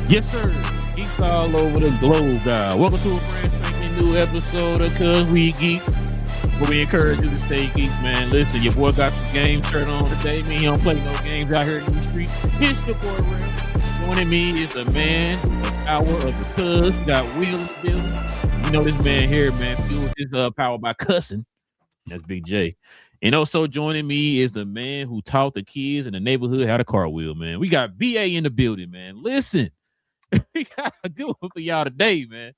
Yes, sir. Geeks all over the globe, guys. Welcome to a brand spanking new episode of Cuz We Geek, where we encourage you to stay geeks, man. Listen, your boy got the game shirt on today. Me, he don't play no games out here in the street. It's the boy Real. Joining me is the man, the power of the cuz. We got Will in the building. You know this man here, man. Fuels his power by cussing. That's Big J. And also joining me is the man who taught the kids in the neighborhood how to cartwheel, man. We got BA in the building, man. Listen. We got a good one for y'all today, man.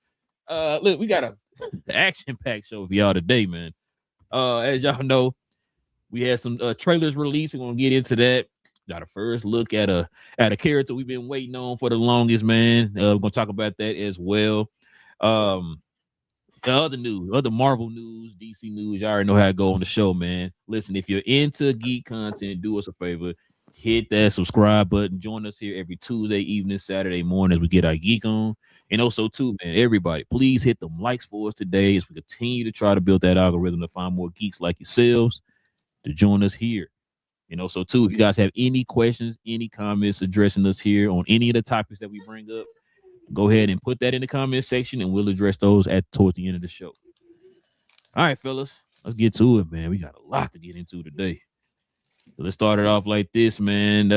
Look, we got a action-packed show for y'all today, man. As y'all know, we had some trailers released. We're gonna get into that. Got a first look at a character we've been waiting on for the longest, man. We're gonna talk about that as well. The other news, other Marvel news, DC news, y'all already know how to go on the show, man. Listen, if you're into geek content, do us a favor, hit that subscribe button. Join us here every Tuesday evening, Saturday morning as we get our geek on. And also, too, man, everybody, please hit them likes for us today as we continue to try to build that algorithm to find more geeks like yourselves to join us here. And also, too, if you guys have any questions, any comments addressing us here on any of the topics that we bring up, go ahead and put that in the comment section and we'll address those at towards the end of the show. All right, fellas, let's get to it, man. We got a lot to get into today. So let's start it off like this, man.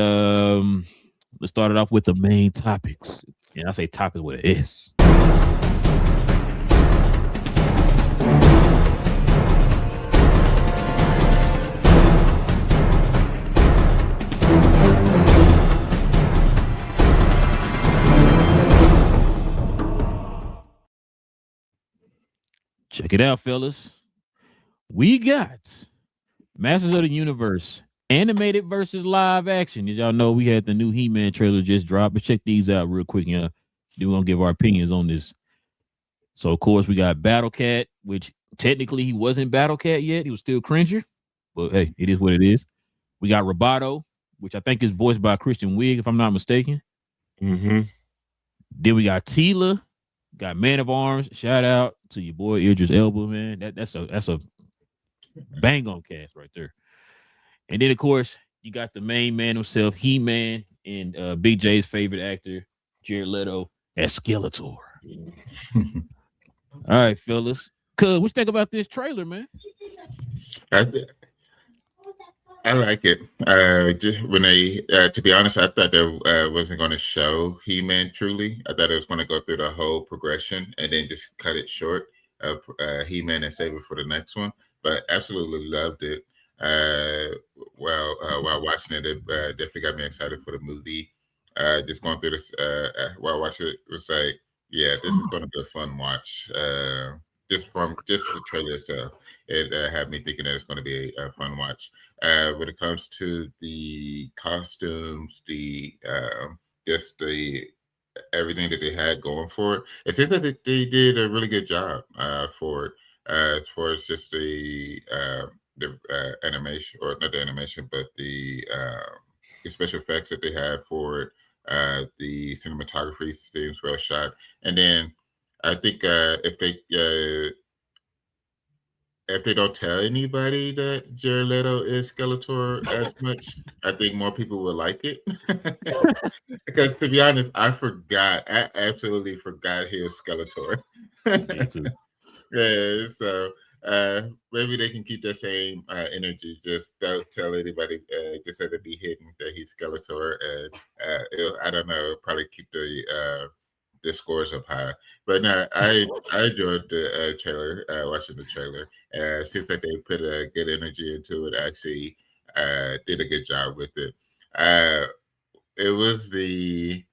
Let's start it off with the main topics. And I say topic with an S. Check it out, fellas. We got Masters of the Universe animated versus live action. As y'all know, we had the new He-Man trailer just dropped. But check these out real quick. Then we're gonna give our opinions on this. So of course we got Battle Cat, which technically he wasn't Battle Cat yet. He was still Cringer, but hey, it is what it is. We got Roboto, which I think is voiced by Christian Wiig, if I'm not mistaken. Mm-hmm. Then we got Tila, got Man of Arms. Shout out to your boy Idris Elba, man. That's a bang on cast right there. And then of course you got the main man himself, He-Man, and Big J's favorite actor, Jared Leto, as Skeletor. All right, fellas. Cuz, what you think about this trailer, man? I, I like it. When they, to be honest, I thought they wasn't going to show He-Man truly. I thought it was going to go through the whole progression and then just cut it short of He-Man and save it for the next one. But absolutely loved it. While watching it, it definitely got me excited for the movie. Just going through this while watching it, it was like, yeah, this is going to be a fun watch. Just from just the trailer itself, it had me thinking that it's going to be a fun watch. When it comes to the costumes, the just the everything that they had going for it, it seems like they did a really good job for it. As far as just the animation, or not the animation, but the special effects that they had for it, the cinematography seems well shot, and then I think if they don't tell anybody that Jared Leto is Skeletor as much, I think more people will like it. Because to be honest, I absolutely forgot he was Skeletor. Me too. Yeah, so maybe they can keep the same energy. Just don't tell anybody. Just let it be hidden that he's Skeletor, and I don't know, probably keep the scores up high. But no, I enjoyed the trailer. Watching the trailer, seems like they put a good energy into it. Actually, did a good job with it. Uh, it was the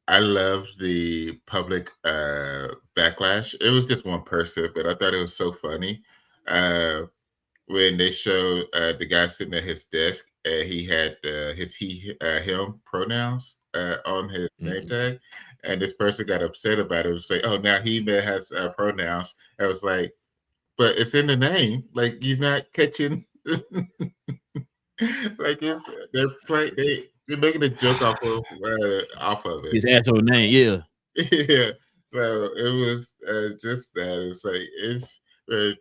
I loved the public backlash. It was just one person, but I thought it was so funny when they showed the guy sitting at his desk and he had his him pronouns on his name tag, and this person got upset about it. It was like, oh, now he man has pronouns. I was like, but it's in the name. Like, you're not catching. Like, they're making a joke off of it. His actual name, yeah. Yeah. So it was just that. It's like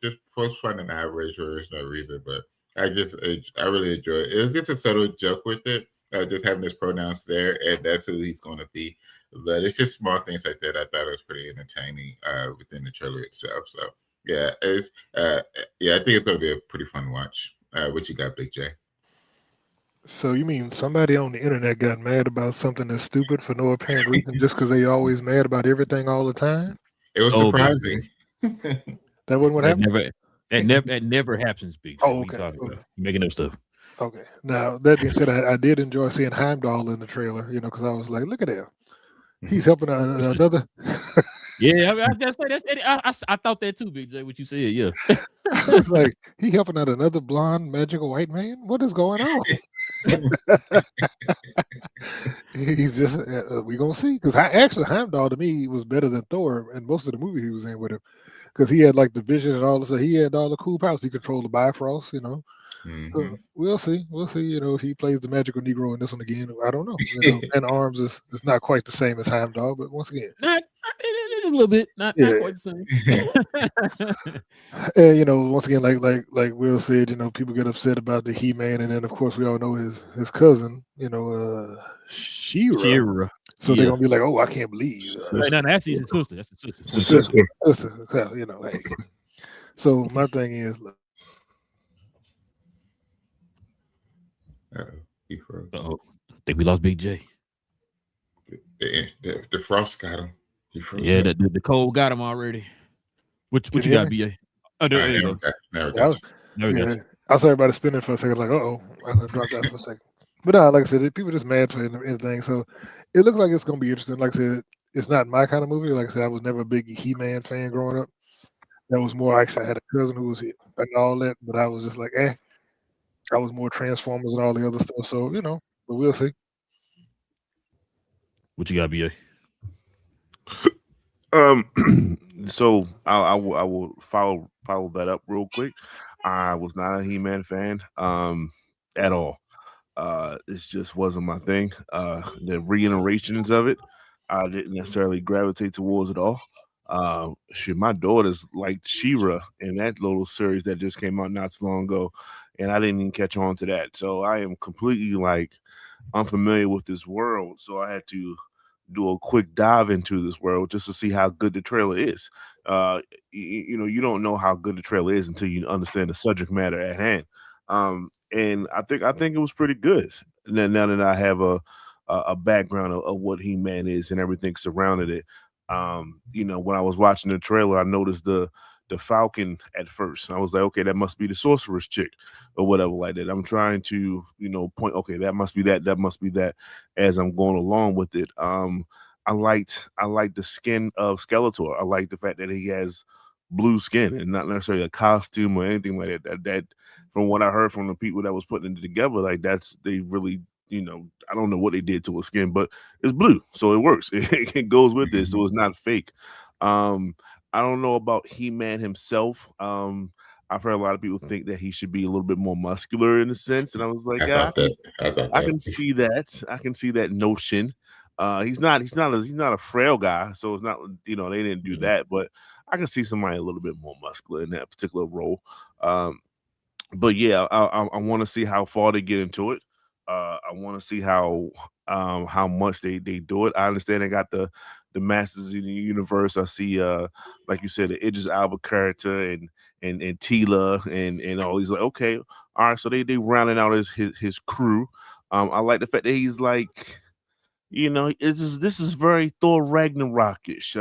just folks finding average, or there's no reason, but I really enjoyed it. It was just a subtle joke with it, just having his pronouns there, and that's who he's going to be. But it's just small things like that. I thought it was pretty entertaining within the trailer itself. So yeah, it's yeah, I think it's going to be a pretty fun watch. What you got, Big J? So you mean somebody on the internet got mad about something that's stupid for no apparent reason just because they always mad about everything all the time? It was Oh, Big surprising. That wasn't what that happened? never that never happens, BJ. Oh, What you okay. talking Okay. about? You making up stuff. Okay. Now, that being said, I did enjoy seeing Heimdall in the trailer, because I was like, look at him. He's helping another. Yeah, I mean, I just say that's. I thought that too, Big J. What you said, yeah. I was like, he helping out another blonde magical white man? What is going on? He's just, we going to see. Because actually, Heimdall to me was better than Thor in most of the movie he was in with him. Because he had like the vision and all this. He had all the cool powers. He controlled the Bifrost, So we'll see. We'll see. If he plays the magical Negro in this one again, I don't know. And arms is not quite the same as Heimdall, but once again, Just a little bit, not quite the same. and once again, like Will said, people get upset about the He-Man, and then of course we all know his cousin, She-Ra. She-Ra. So they're gonna be like, oh, I can't believe. No, that's his sister. That's his sister. It's a sister. Hey. So my thing is, look, He froze. I think we lost Big J. The frost got him. He froze. Yeah, the cold got him already. What Did you you got, BA? Oh, there you go. Never I saw everybody spinning for a second, like, I dropped out for a second. But no, like I said, people just mad for anything. So it looks like it's gonna be interesting. Like I said, it's not my kind of movie. Like I said, I was never a big He-Man fan growing up. That was more actually I had a cousin who was and all that, but I was just like, I was more Transformers and all the other stuff. So but we'll see. What you got, BA? So I will follow that up real quick. I was not a He-Man fan at all. This just wasn't my thing. The reiterations of it, I didn't necessarily gravitate towards at all. My daughters liked She-Ra in that little series that just came out not so long ago, and I didn't even catch on to that. So I am completely unfamiliar with this world. So I had to do a quick dive into this world just to see how good the trailer is. You don't know how good the trailer is until you understand the subject matter at hand. And I think it was pretty good. And then now that I have a background of what He-Man is and everything surrounded it, when I was watching the trailer, I noticed the Falcon at first. And I was like, okay, that must be the sorceress chick or whatever like that. I'm trying to, point, okay, that must be that must be that as I'm going along with it. I liked the skin of Skeletor. I like the fact that he has blue skin and not necessarily a costume or anything like that. That from what I heard from the people that was putting it together, they really, I don't know what they did to his skin, but it's blue, so it works. It goes with it, so it's not fake. I don't know about He-Man himself. I've heard a lot of people think that he should be a little bit more muscular in a sense, and I was like, I can see that. I can see that notion. He's not a frail guy, so it's not they didn't do that, but I can see somebody a little bit more muscular in that particular role. But yeah, I want to see how far they get into it. I want to see how much they do it. I understand they got the Masters in the Universe. I see like you said, the Idris Elba character and Tila and all these. Like, okay, all right, so they rounding out his crew. I like the fact that he's like, this is very Thor Ragnarokish.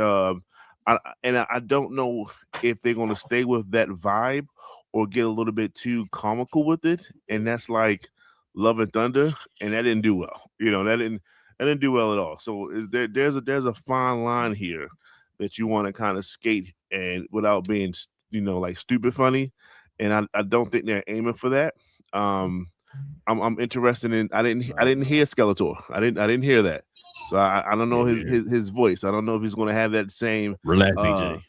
I don't know if they're gonna stay with that vibe or get a little bit too comical with it, and that's like Love and Thunder, and that didn't do well. That didn't do well at all. So there's a fine line here that you want to kind of skate and without being like stupid funny, and I don't think they're aiming for that. I'm interested in. I didn't hear Skeletor. I didn't hear that. So I don't know his voice. I don't know if he's going to have that same relax, BJ.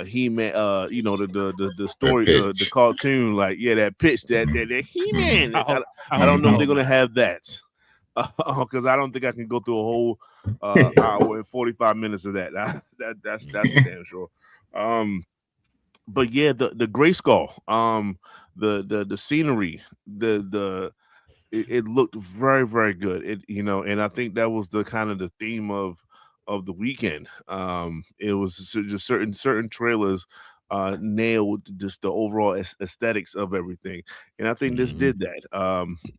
He-Man, the story, the cartoon, that pitch, that He-Man. I don't know if they're gonna have that because I don't think I can go through a whole hour and 45 minutes of that. That's for damn sure. But yeah, the Grayskull, the scenery, it looked very, very good. And I think that was the kind of the theme of the weekend. It was just certain trailers nailed just the overall aesthetics of everything, and I think this did that.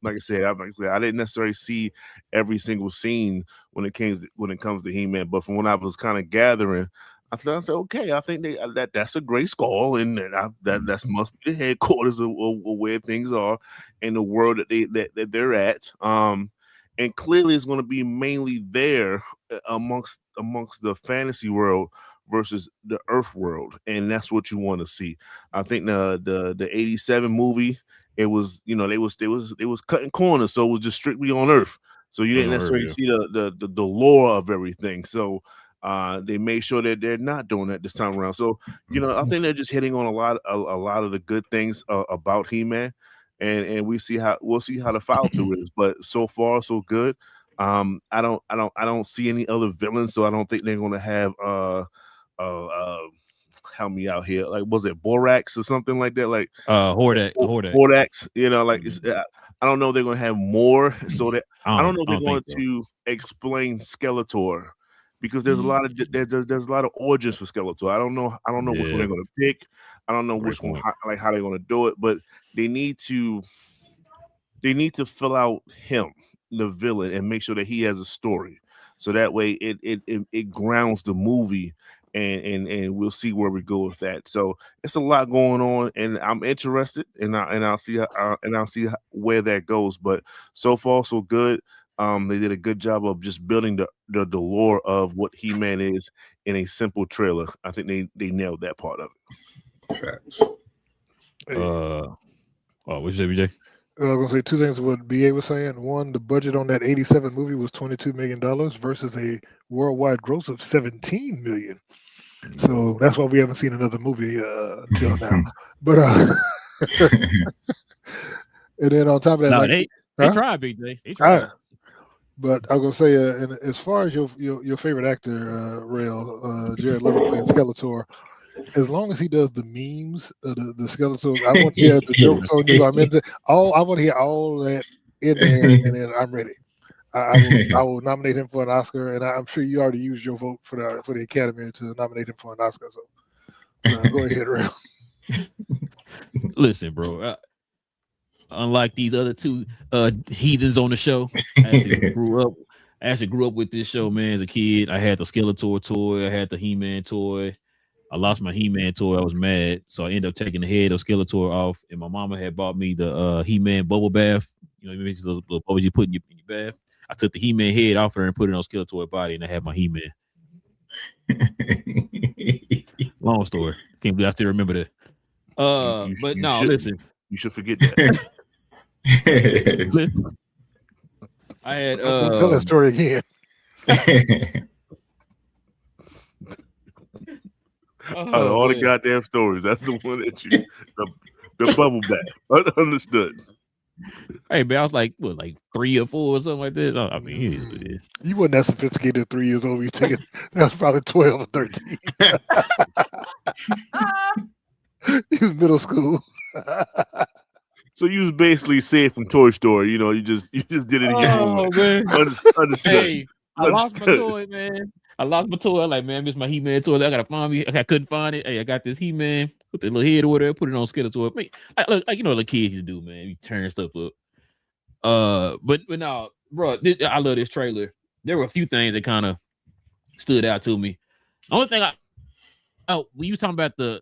Like I said, I didn't necessarily see every single scene when it comes to He-Man, but from what I was kind of gathering, I said, okay, I think that's a great skull, and that must be the headquarters of where things are in the world that they're at. And clearly it's going to be mainly there amongst the fantasy world versus the Earth world, and that's what you want to see. I think the '87 movie, it was they was cutting corners, so it was just strictly on Earth, so you didn't necessarily see the lore of everything. So they made sure that they're not doing that this time around. So I think they're just hitting on a lot of the good things about He-Man, and we'll see how the follow through is. But so far so good. I don't see any other villains, so I don't think they're going to have help me out here. Like, was it Borax or something like that? Like Hordak. Hordax. I don't know if they're going to have more. So that I don't know if they're going to explain Skeletor, because there's a lot of there's a lot of origins for Skeletor. I don't know which one they're going to pick. I don't know which one how they're going to do it, but they need to fill out him, the villain, and make sure that he has a story, so that way it grounds the movie, and we'll see where we go with that. So it's a lot going on, and I'm interested, and I'll see where that goes. But so far so good. They did a good job of just building the lore of what He-Man is in a simple trailer. I think they nailed that part of it. Facts. What's that, BJ? I was going to say two things. What BA was saying. One, the budget on that '87 movie was $22 million versus a worldwide gross of $17 million. So that's why we haven't seen another movie until now. But and then on top of that, they tried, BJ. They tried. But I was gonna say, and as far as your favorite actor, Rail, Jared Leto playing Skeletor, as long as he does the memes, the Skeletor, I want to hear the jokes on you. I want to hear all that in there, and then I'm ready. I will nominate him for an Oscar, and I'm sure you already used your vote for the Academy to nominate him for an Oscar. So go ahead, Rail. Listen, bro. Unlike these other two heathens on the show, I actually grew up with this show, man. As a kid, I had the Skeletor toy, I had the He-Man toy. I lost my He-Man toy. I was mad, so I ended up taking the head of Skeletor off. And my mama had bought me the He-Man bubble bath. The bubbles you put in your bath. I took the He-Man head off her and put it on Skeletor's body, and I had my He-Man. Long story. Can't believe I still remember that. Listen. You should forget that. Listen, I had tell that story again. All the goddamn stories. That's the one that the bubble bath. Understood. Hey, man, I was like 3 or 4 or something like that. I mean, you weren't that sophisticated at 3 years old. You take it. That was probably 12 or 13. He was middle school. So you was basically safe from Toy Story. You just did it in your own way. Understood. Hey, I lost my toy, man. I lost my toy. Like, man, I missed my He-Man toy. I gotta find me. I couldn't find it. Hey, I got this He-Man. Put the little head or whatever. Put it on Skeletor. Like the kids you do, man. You turn stuff up. But no, bro. I love this trailer. There were a few things that kind of stood out to me. The only thing when you talking about the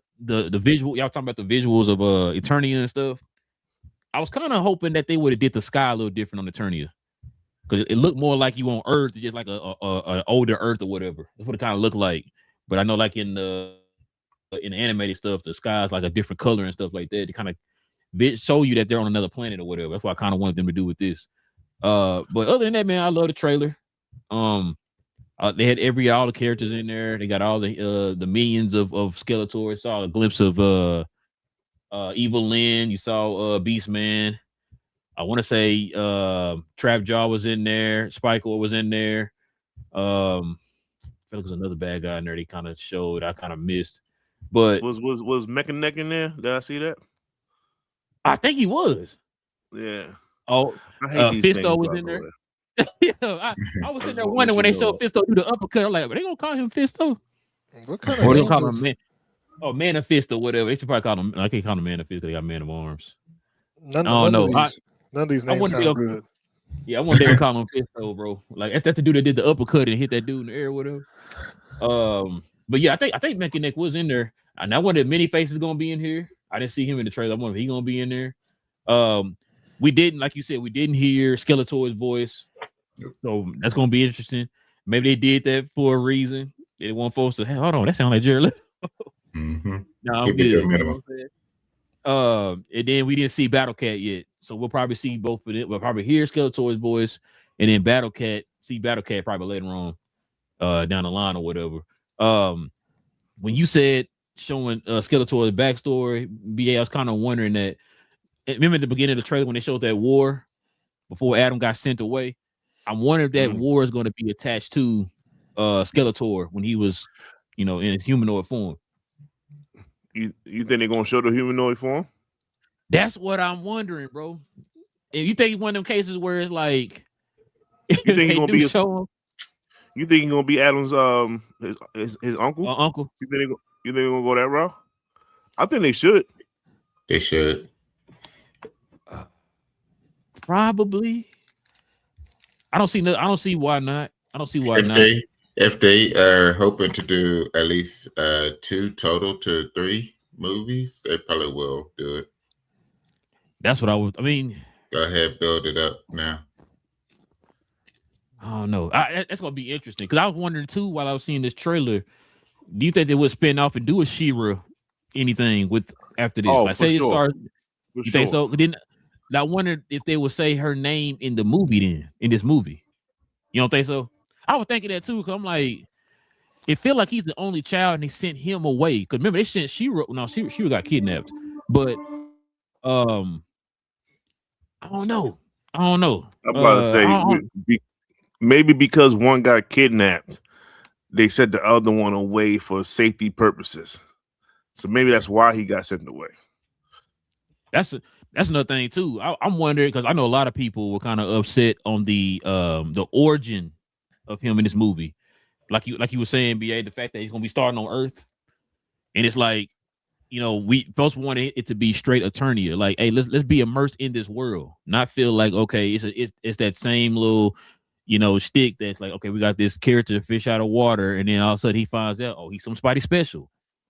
visual, y'all talking about the visuals of Eternia and stuff. I was kind of hoping that they would have did the sky a little different on Eternia, because it looked more like you on Earth, just like a older Earth or whatever. That's what it kind of looked like. But I know, like in the animated stuff, the sky is like a different color and stuff like that to kind of show you that they're on another planet or whatever. That's what I kind of wanted them to do with this. But other than that, man, I love the trailer. They had all the characters in there. They got all the minions of Skeletor. Saw a glimpse of Evil Lyn. You saw Beast Man. I want to say Trapjaw was in there. Spikor was in there. I feel like there's another bad guy in there. They kind of showed. I kind of missed. But was Mechaneck in there? Did I see that? I think he was. Yeah. Oh, I hate these Fisto things, was by in the there. way. Yeah, I was sitting Just there want to let wondering when you they showed know. Fisto do the uppercut. I'm like, are they gonna call him Fisto? What kind Or of they names gonna call him is man? Oh, Man of Fist or whatever. They should probably call him. I can't call him Man of Fist because they got Man of Arms. none? I don't None of know. these. None of these I names wonder if sound they'll. good. Yeah, I wonder if they would call him Fisto, bro. Like that's the dude that did the uppercut and hit that dude in the air, or whatever. But yeah, I think Mechanic was in there, and I wonder if Many Faces gonna be in here. I didn't see him in the trailer. I wonder if he gonna be in there. We didn't, like you said, we didn't hear Skeletor's voice, so that's gonna be interesting. Maybe they did that for a reason. They didn't want folks to, hey, hold on, that sounds like Jared. Mm-hmm. No, I'm Keep it to a good. minimum. And then we didn't see Battle Cat yet, so we'll probably see both of it. We'll probably hear Skeletor's voice, and then Battle Cat. See Battle Cat probably later on, down the line or whatever. When you said showing Skeletor's backstory, BA, I was kind of wondering that. Remember at the beginning of the trailer when they showed that war before Adam got sent away? I'm wondering if that war is going to be attached to Skeletor when he was, in his humanoid form. You think they're gonna show the humanoid form? That's what I'm wondering, bro. If you think one of them cases where it's like, You think he's gonna be show him, You think he's gonna be Adam's his uncle? uncle? You think they're gonna go that route? I think they should. They should. Probably. I don't see why not. I don't see why not. If they are hoping to do at least 2 total to 3 movies, they probably will do it. That's what I mean, go ahead, build it up now. I don't know. That's gonna be interesting because I was wondering too while I was seeing this trailer. Do you think they would spin off and do a She-Ra anything with after this? Oh, like for say sure. it starts. For You sure. think so? But then I wondered if they would say her name in the movie. Then in this movie, you don't think so? I was thinking that too because I'm like, it feel like he's the only child and they sent him away. Because remember they sent She-Ra. No, She-Ra got kidnapped. But I don't know. I'm about to say maybe because one got kidnapped, they sent the other one away for safety purposes. So maybe that's why he got sent away. That's another thing too. I'm wondering because I know a lot of people were kind of upset on the origin of him in this movie, like you were saying, BA, the fact that he's gonna be starting on Earth, and it's like, we folks wanted it to be straight Eternia, like, hey, let's be immersed in this world, not feel like okay, it's that same little stick that's like, okay, we got this character fish out of water, and then all of a sudden he finds out, oh, he's somebody special.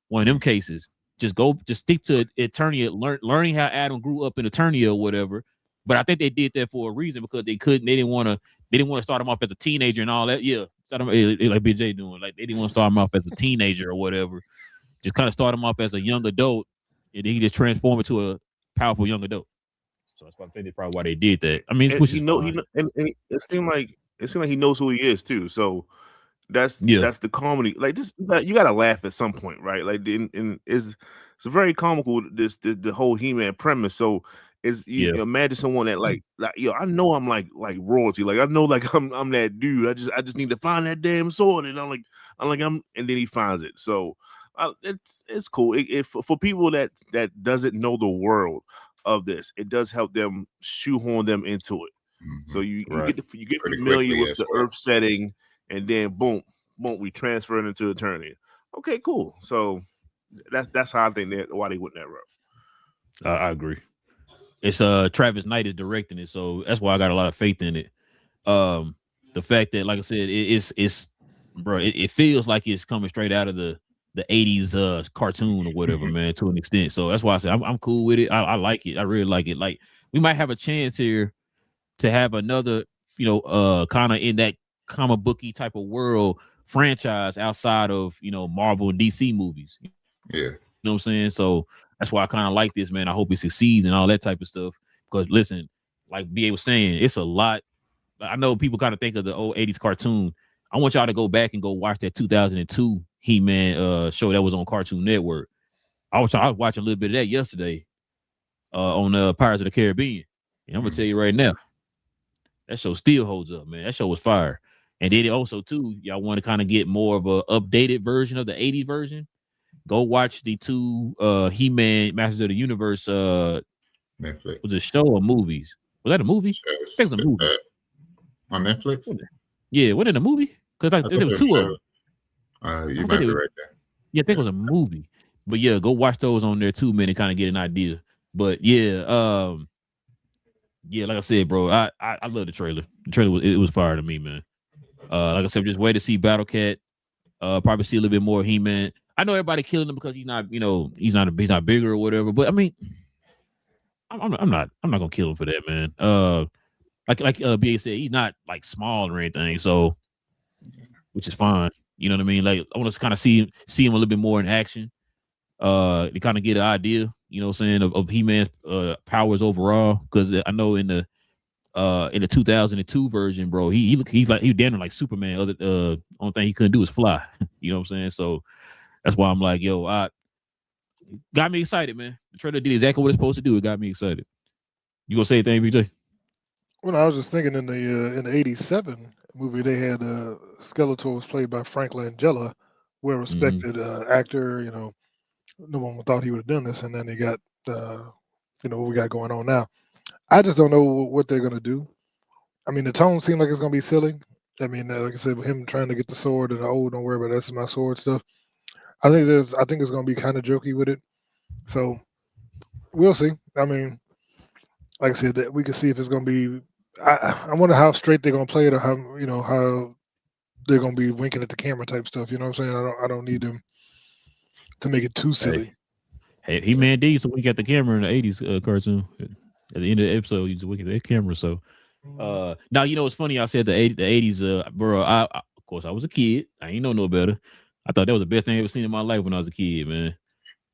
One of them cases. Just stick to Eternia, learning how Adam grew up in Eternia or whatever. But I think they did that for a reason because they didn't want to start him off as a teenager and all that. Yeah, start him like BJ doing. Like they didn't want to start him off as a teenager or whatever. Just kind of start him off as a young adult, and then he just transform into a powerful young adult. So that's why I think that's probably why they did that. I mean, which and it seemed like he knows who he is too. So that's the comedy. Like this, you gotta laugh at some point, right? Like, it's a very comical the whole He-Man premise. So you imagine someone that like I know I'm like royalty. Like I know like I'm that dude. I just need to find that damn sword, and and then he finds it. So it's cool. For people that doesn't know the world of this, it does help them shoehorn them into it. Mm-hmm. So you get familiar with the Earth setting. And then boom, we transfer it into Eternia. Okay, cool. So that's how I think why they went that route. I agree. It's Travis Knight is directing it, so that's why I got a lot of faith in it. The fact that, like I said, it's bro, it feels like it's coming straight out of the 80s cartoon or whatever, man, to an extent. So that's why I said I'm cool with it. I like it. I really like it. Like we might have a chance here to have another, kind of in that comic booky type of world franchise outside of Marvel and DC movies. Yeah, you know what I'm saying? So that's why I kind of like this, man. I hope it succeeds and all that type of stuff. Because listen, like BA was saying, it's a lot. I know people kind of think of the old 80s cartoon. I want y'all to go back and go watch that 2002 He-Man show that was on Cartoon Network. I was watching a little bit of that yesterday on Pirates of the Caribbean. And I'm gonna tell you right now, that show still holds up, man. That show was fire. And then also, too, y'all want to kind of get more of a updated version of the 80s version, go watch the 2 He-Man Masters of the Universe Netflix. was a show or movies. Was that a movie? I think it was a movie. On Netflix? Yeah, wasn't it a movie? Because there was two of them. You might be right there. Yeah, I think it was a movie. But yeah, go watch those on there too, man, to kind of get an idea. But yeah, yeah, like I said, bro, I love the trailer. The trailer was fire to me, man. Like I said, just wait to see Battle Cat. Probably see a little bit more He-Man. I know everybody killing him because he's not, he's not bigger or whatever. But I mean, I'm not gonna kill him for that, man. Like BA said, he's not like small or anything, so which is fine. You know what I mean? Like I want to kind of see him a little bit more in action. To kind of get an idea, you know what I'm saying, of He-Man's powers overall. Because I know in the 2002 version, bro, he's damn like Superman. Only thing he couldn't do is fly. You know what I'm saying? So that's why I'm like, yo, got me excited, man. The trailer did exactly what it's supposed to do. It got me excited. You gonna say anything, BJ? Well, I was just thinking in the '87 movie they had Skeletor was played by Frank Langella, well respected actor. No one thought he would have done this, and then they got what we got going on now. I just don't know what they're gonna do. I mean, the tone seemed like it's gonna be silly. I mean, like I said, with him trying to get the sword and don't worry about that's my sword stuff. I think it's gonna be kind of jokey with it. So we'll see. I mean, like I said, that we can see if it's gonna be. I wonder how straight they're gonna play it, or how they're gonna be winking at the camera type stuff. You know what I'm saying? I don't need them to make it too silly. Hey, He-Man D used to wink at the camera in the '80s cartoon. At the end of the episode, he used to wink at the camera. So, now it's funny. I said the '80s, bro. Of course, I was a kid. I ain't know no better. I thought that was the best thing I ever seen in my life when I was a kid, man.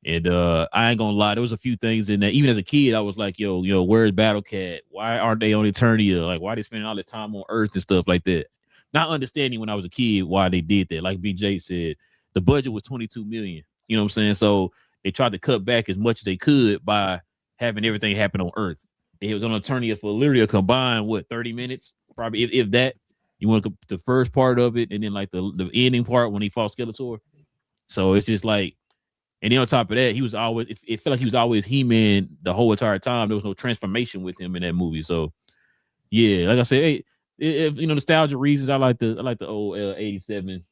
And I ain't gonna lie, there was a few things in there. Even as a kid, I was like, yo, where's Battle Cat? Why aren't they on Eternia? Like, why are they spending all this time on Earth and stuff like that? Not understanding when I was a kid why they did that. Like BJ said, the budget was $22 million. You know what I'm saying? So they tried to cut back as much as they could by having everything happen on Earth. It was on Eternia for literally a combined 30 minutes, probably if that. You want the first part of it, and then like the ending part when he fought Skeletor. So it's just like, and then on top of that, he was always. It felt like he was always He-Man the whole entire time. There was no transformation with him in that movie. So yeah, like I said, hey, if nostalgia reasons, I like the old '87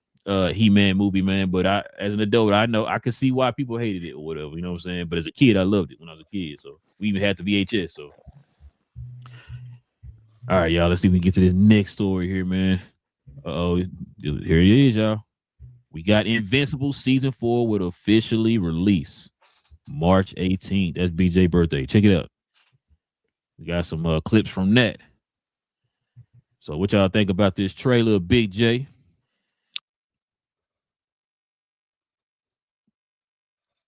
He-Man movie, man. But as an adult, I know I could see why people hated it or whatever. You know what I'm saying? But as a kid, I loved it when I was a kid. So we even had the VHS. So. All right, y'all. Let's see if we can get to this next story here, man. Here it is, y'all. We got Invincible Season 4 will officially release March 18th. That's BJ's birthday. Check it out. We got some clips from that. So what y'all think about this trailer, Big J?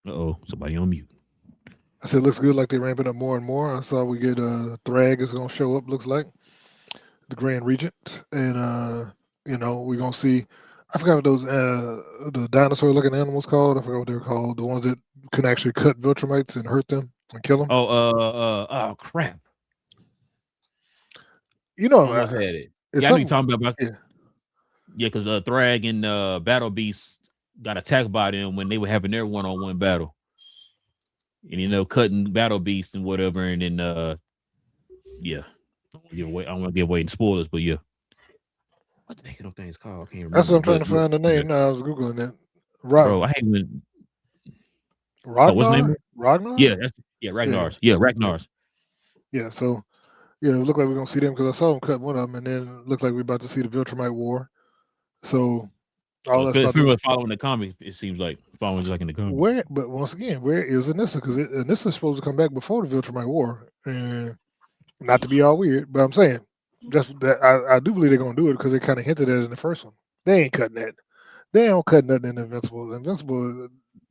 Somebody on mute. I said it looks good, like they're ramping up more and more. I saw we get Thrag is going to show up, looks like. The Grand Regent, and we're gonna see. I forgot what those the dinosaur-looking animals called. I forgot what they're called. The ones that can actually cut Viltrumites and hurt them and kill them. Oh crap! I almost had it. Yeah, I know you're talking about. Yeah, because Thrag and Battle Beast got attacked by them when they were having their one-on-one battle, and cutting Battle Beast and whatever, and then yeah. I don't want to give away the spoilers, but yeah. What the heck are those things called? I can't remember. That's what I'm trying to find the name. Now I was googling it. Bro, I hate when. Ragnar? What's the name? Ragnar? Yeah, Ragnar's. Yeah, Ragnar's. Yeah, so it looked like we're gonna see them because I saw them cut one of them, and then it looks like we're about to see the Viltrumite War. So all that's following the comic. It seems like following just like in the comic. But once again, where is Anissa? Because Anissa is supposed to come back before the Viltrumite War, and. Not to be all weird, but I'm saying just that I do believe they're gonna do it because they kind of hinted at it in the first one. They ain't cutting that. They don't cut nothing in Invincible. Invincible,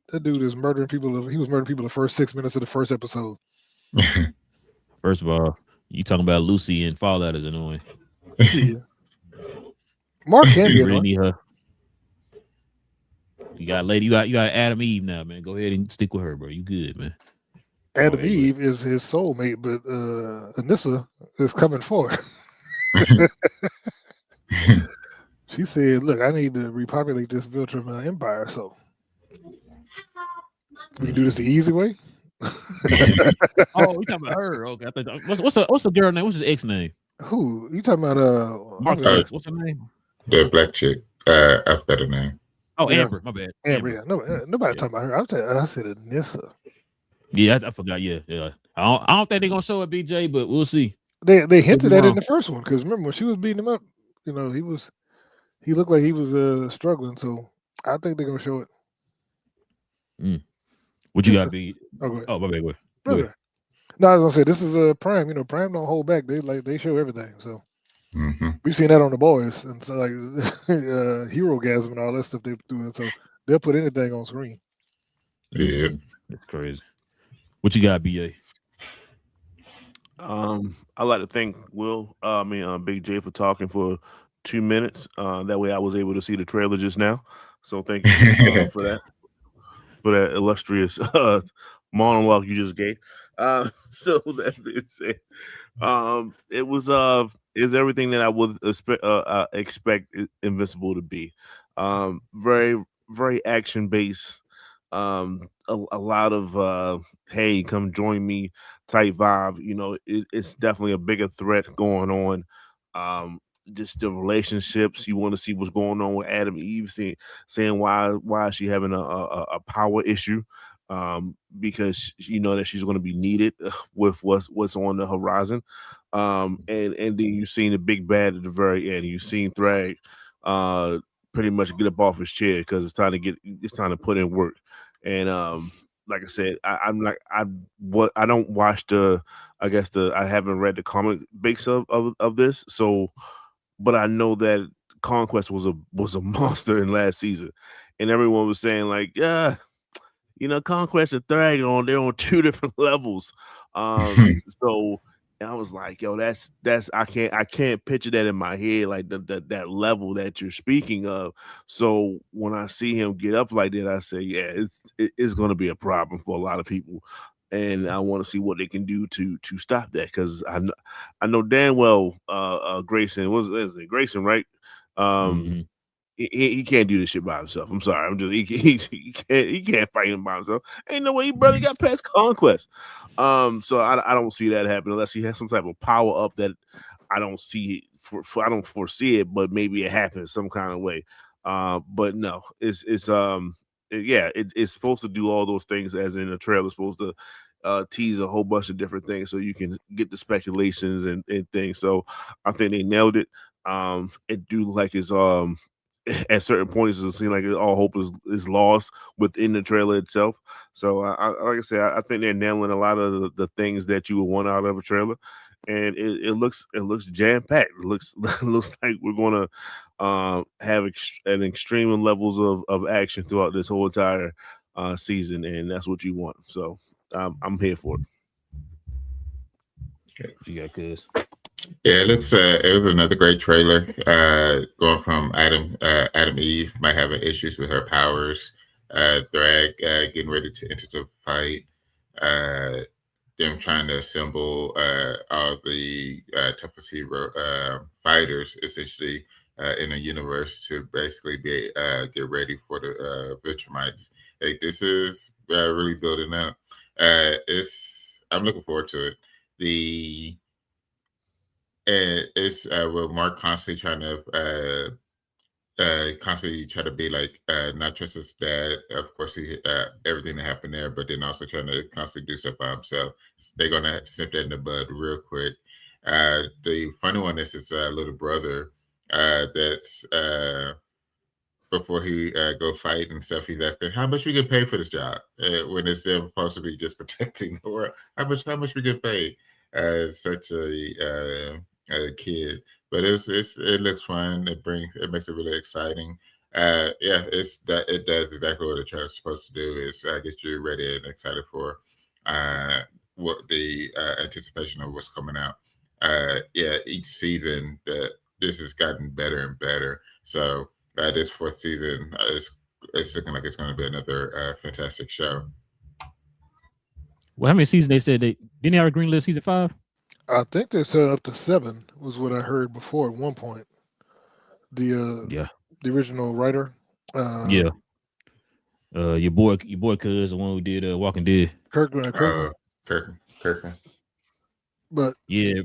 that dude is murdering people. He was murdering people the first 6 minutes of the first episode. First of all, you talking about Lucy and Fallout is annoying. Yeah. Mark can be annoying. Her. You got Adam Eve now, man. Go ahead and stick with her, bro. You good, man. Adam Eve is his soulmate, but Anissa is coming for it. She said, "Look, I need to repopulate this Viltrum empire, so we can do this the easy way." Oh, you talking about her? Okay, I think what's the girl name? What's his ex name? Who you talking about? Mark's Oh, ex. What's her name? the black chick. I forgot her name. Oh, Yeah, Amber. My bad. Amber. Yeah, nobody Yeah. talking about her. I said Anissa. Yeah, I forgot. Yeah. I don't think they're gonna show it, BJ, but we'll see. They Could be hinted at it in wrong. the first one because remember when she was beating him up, he looked like he was struggling. So I think they're gonna show it. What you This got, is B? oh, go ahead. Oh, my bad. Go ahead. No, I was gonna say this is a Prime. Prime don't hold back. They show everything. So Mm-hmm. we've seen that on the boys and so like Hero Gasm and all that stuff they do. So they'll put anything on screen. Yeah. That's crazy. What you got, BA? I'd like to thank Big J for talking for 2 minutes. That way I was able to see the trailer just now. So thank you for that illustrious monologue you just gave. So that being said, it was is everything that I would expect Invincible to be. Very very action based. A lot of hey, come join me type vibe. It's definitely a bigger threat going on. Um, just the relationships. You want to see what's going on with Adam and Eve, saying why is she having a power issue. Because you know that she's going to be needed with what's on the horizon. And then you've seen the big bad at the very end. You've seen Thrag pretty much get up off his chair because it's time to put in work. And like I said, I don't watch I haven't read the comic base of this, so but I know that Conquest was a monster in last season, and everyone was saying like, yeah, Conquest and Thragon, they're on two different levels. So and I was like, yo, that's I can't picture that in my head, like that level that you're speaking of. So when I see him get up like that, I say, yeah, it's gonna be a problem for a lot of people. And I want to see what they can do to stop that because I know damn well Grayson was it Grayson, right? Um Mm-hmm. he can't do this shit by himself. I'm sorry. I'm just he can't fight him by himself. Ain't no way he brother got past Conquest. So I don't see that happen unless he has some type of power up that I don't see I don't foresee it, but maybe it happens some kind of way. But no, it's supposed to do all those things as in the trailer. It's supposed to tease a whole bunch of different things so you can get the speculations and things. So I think they nailed it. It do like it's at certain points it seems like all hope is lost within the trailer itself. So like I said, I think they're nailing a lot of the things that you would want out of a trailer, and it looks jam packed. It looks looks like we're gonna have an extreme levels of action throughout this whole entire season, and that's what you want. So I'm here for it. What you got, cuz? Yeah, it was another great trailer. Going from Adam Eve might having issues with her powers. Thrag getting ready to enter the fight. Them trying to assemble all the toughest hero fighters essentially in a universe to basically get ready for the Viltrumites. Like this is really building up. I'm looking forward to it. And it's with Mark constantly trying to constantly try to be like not just his dad. Of course, he everything that happened there, but then also trying to constantly do stuff by himself. They're gonna snip that in the bud real quick. The funny one is his little brother. That's before he go fight and stuff. He's asking how much we get paid for this job when it's them supposed to be just protecting the world. How much we get paid? Such a kid, but it looks fun. It makes it really exciting. Yeah, it does exactly what it's supposed to do is get you ready and excited for what the anticipation of what's coming out. Yeah, each season that this has gotten better and better. So this fourth season it's looking like it's going to be another fantastic show. Well, how many seasons they said they didn't have a green list season 5? I think they said up to 7 was what I heard before at one point. Yeah. The original writer. Yeah. Your boy cuz the one who did Walking Dead. Kirkman. Kirkman. But Yeah.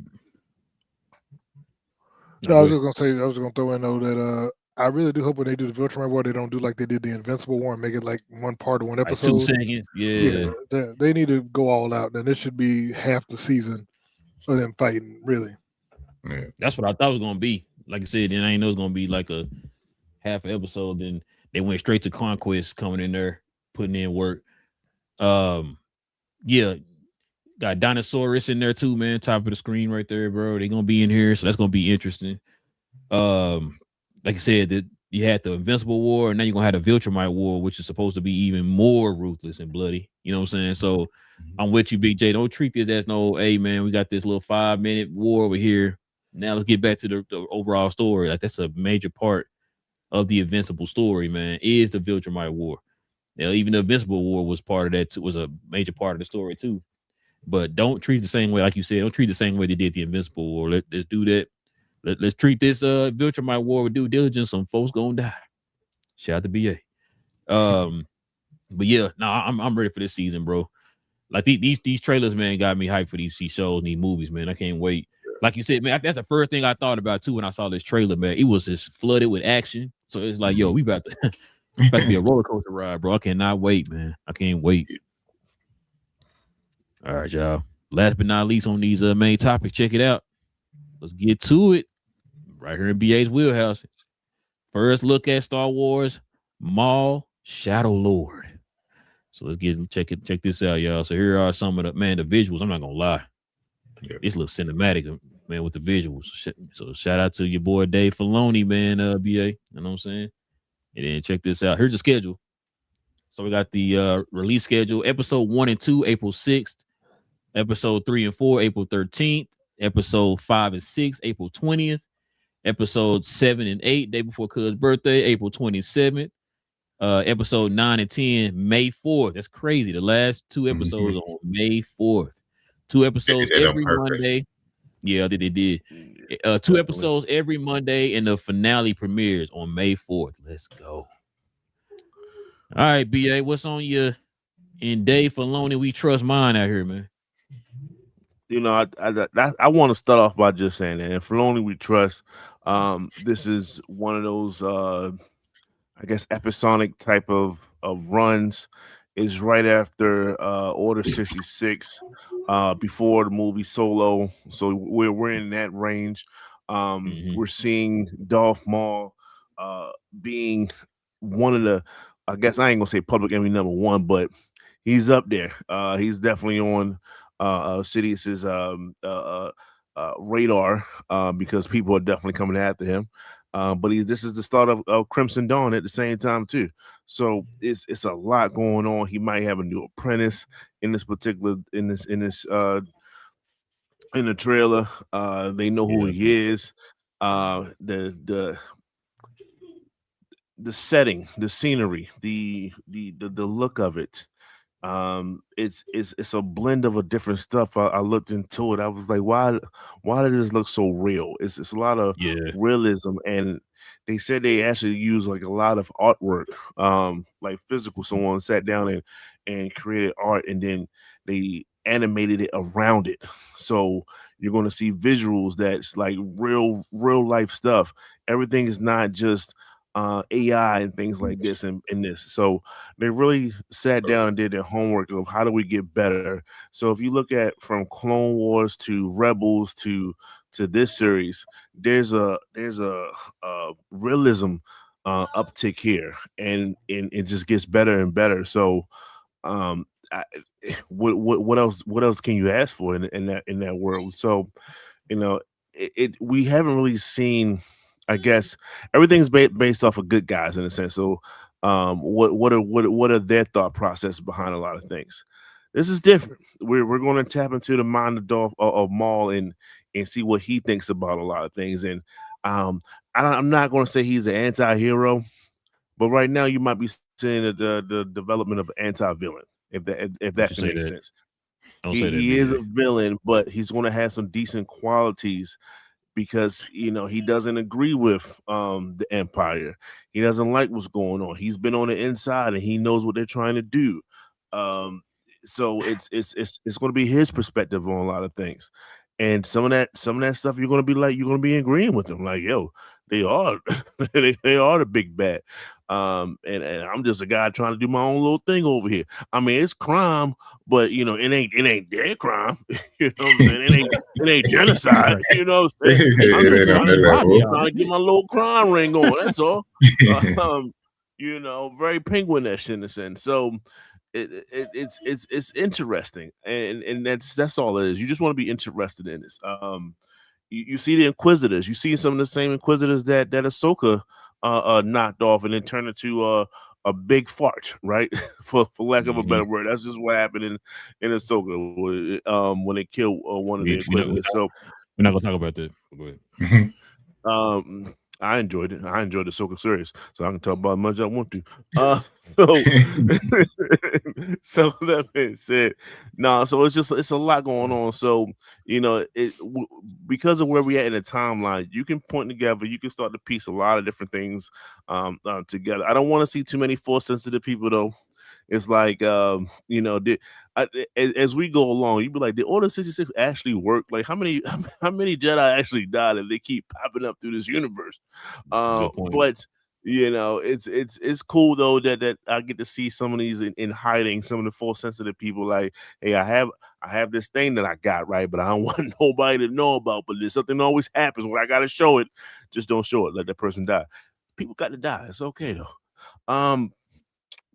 no, I was just gonna say, I was gonna throw in though that I really do hope when they do the Viltrum War, they don't do like they did the Invincible War and make it like one part of one like 2 episode. seconds. Yeah, Yeah. they need to go all out. Then this should be half the season of them fighting. Really, Yeah. That's what I thought it was gonna be. Like I said, then I didn't know it was gonna be like a half an episode. Then they went straight to Conquest, coming in there, putting in work. Yeah, got Dinosaurus in there too, man. Top of the screen right there, bro. They're gonna be in here, so that's gonna be interesting. Like I said, that you had the Invincible War, and now you're gonna have the Viltrumite War, which is supposed to be even more ruthless and bloody. You know what I'm saying? So I'm with you, Big J. Don't treat this as no, hey man, we got this little 5-minute war over here. Now let's get back to the overall story. Like that's a major part of the Invincible story, man, is the Viltrumite War. Now, even the Invincible War was part of that, was a major part of the story too. But don't treat the same way, like you said, don't treat the same way they did the Invincible War. Let's do that. Let's treat this Viltrumite War with due diligence. Some folks gonna die. Shout out to BA. But yeah, I'm ready for this season, bro. Like these trailers, man, got me hyped for these shows and these movies, man. I can't wait. Like you said, man, that's the first thing I thought about too when I saw this trailer, man. It was just flooded with action. So it's like, yo, we about to be a roller coaster ride, bro. I cannot wait, man. I can't wait. All right, y'all. Last but not least on these main topics, check it out. Let's get to it. Right here in BA's wheelhouse. First look at Star Wars Maul Shadow Lord. So let's check this out, y'all. So here are some of the visuals. I'm not gonna lie. This looks cinematic, man, with the visuals. So shout out to your boy Dave Filoni, man, BA. You know what I'm saying? And then check this out. Here's the schedule. So we got the release schedule. Episode 1 and 2, April 6th. Episode 3 and 4, April 13th. Episode 5 and 6, April 20th. Episode 7 and 8, day before Cud's birthday, April 27th. Episode 9 and 10, May 4th. That's crazy. The last 2 episodes on May 4th. 2 episodes every Monday. Yeah, they did. 2 episodes every Monday, and the finale premieres on May 4th. Let's go. All right, BA, what's on you? In Dave Filoni, we trust mine out here, man. You know, I want to start off by just saying that. And Filoni, we trust. This is one of those, I guess, episodic type of runs. Is right after Order 66, before the movie Solo. So we're in that range. We're seeing Darth Maul being one of the, I guess I ain't gonna say public enemy number 1, but he's up there. He's definitely on Sidious's radar because people are definitely coming after him. But this is the start of Crimson Dawn at the same time too. So it's a lot going on. He might have a new apprentice in this particular in the trailer. They know who he is. The setting, the scenery, the look of it. It's a blend of a different stuff. I looked into it. I was like, why does this look so real? It's a lot of realism, and they said they actually use like a lot of artwork, like physical. Someone sat down and created art, and then they animated it around it. So you're going to see visuals that's like real life stuff. Everything is not just AI and things like this in this. So they really sat down and did their homework of how do we get better. So if you look at from Clone Wars to Rebels to this series, there's a realism uptick here, and it just gets better and better. So what else can you ask for in that world? So we haven't really seen, I guess everything's based off of good guys in a sense. So, what are their thought process behind a lot of things? This is different. We're going to tap into the mind of Maul and see what he thinks about a lot of things. And I'm not going to say he's an anti-hero, but right now you might be seeing the development of an anti-villain, if that can make sense. He is a villain, but he's going to have some decent qualities, because he doesn't agree with the Empire. He doesn't like what's going on. He's been on the inside and he knows what they're trying to do. so it's going to be his perspective on a lot of things, and some of that stuff you're going to be like, you're going to be agreeing with him, like, yo, they are they are the big bad. And I'm just a guy trying to do my own little thing over here. I mean, it's crime, but it ain't their crime. You know what I'm saying? It ain't genocide. You know what I'm saying? I'm It just ain't on trying that to, level. trying to get my little crime ring on. That's all. Um, very penguinish in a sense. So it's interesting, and that's all it is. You just want to be interested in this. You see the Inquisitors. You see some of the same Inquisitors that Ahsoka knocked off, and then turned into a big fart, right? for lack of a Mhm. better word. That's just what happened in Ahsoka when they killed one of the We're not, Inquisitors. So we're not gonna talk about that. Go ahead. Mhm. um, I enjoyed it. I enjoyed the Ahsoka series, so I can talk about as much as I want to. So so that being said, no. So it's a lot going on. So because of where we at in the timeline, you can point together. You can start to piece a lot of different things together. I don't want to see too many force sensitive people though. It's like, as we go along, you be like, did Order 66 actually work? Like, how many how many Jedi actually died and they keep popping up through this universe? Good point. But it's cool though that I get to see some of these in hiding. Some of the force sensitive people, like, hey, I have this thing that I got right, but I don't want nobody to know about. But there's something always happens when I gotta show it. Just don't show it. Let that person die. People got to die. It's okay though.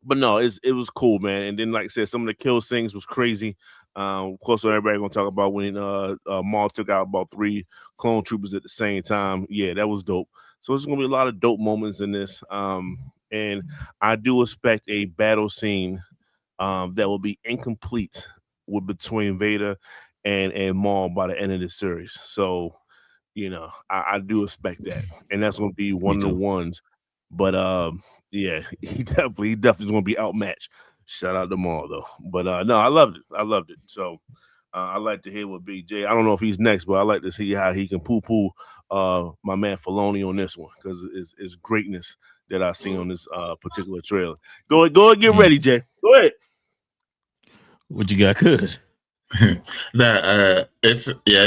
But no, it was cool, man. And then, like I said, some of the kill scenes was crazy. Of course, everybody gonna talk about when Maul took out about 3 clone troopers at the same time. Yeah, that was dope. So there's gonna be a lot of dope moments in this. And I do expect a battle scene that will be incomplete with between Vader and Maul by the end of the series. So I do expect that, and that's going to be Me one of the too. ones. But yeah, he definitely going to be outmatched. Shout out to Maul though. But no, I loved it. I loved it. So I like to hear what BJ. I don't know if he's next, but I like to see how he can poo my man Filoni on this one, because it's greatness that I see on this particular trailer. Go ahead, get ready, Jay. Go ahead. What you got? Good. It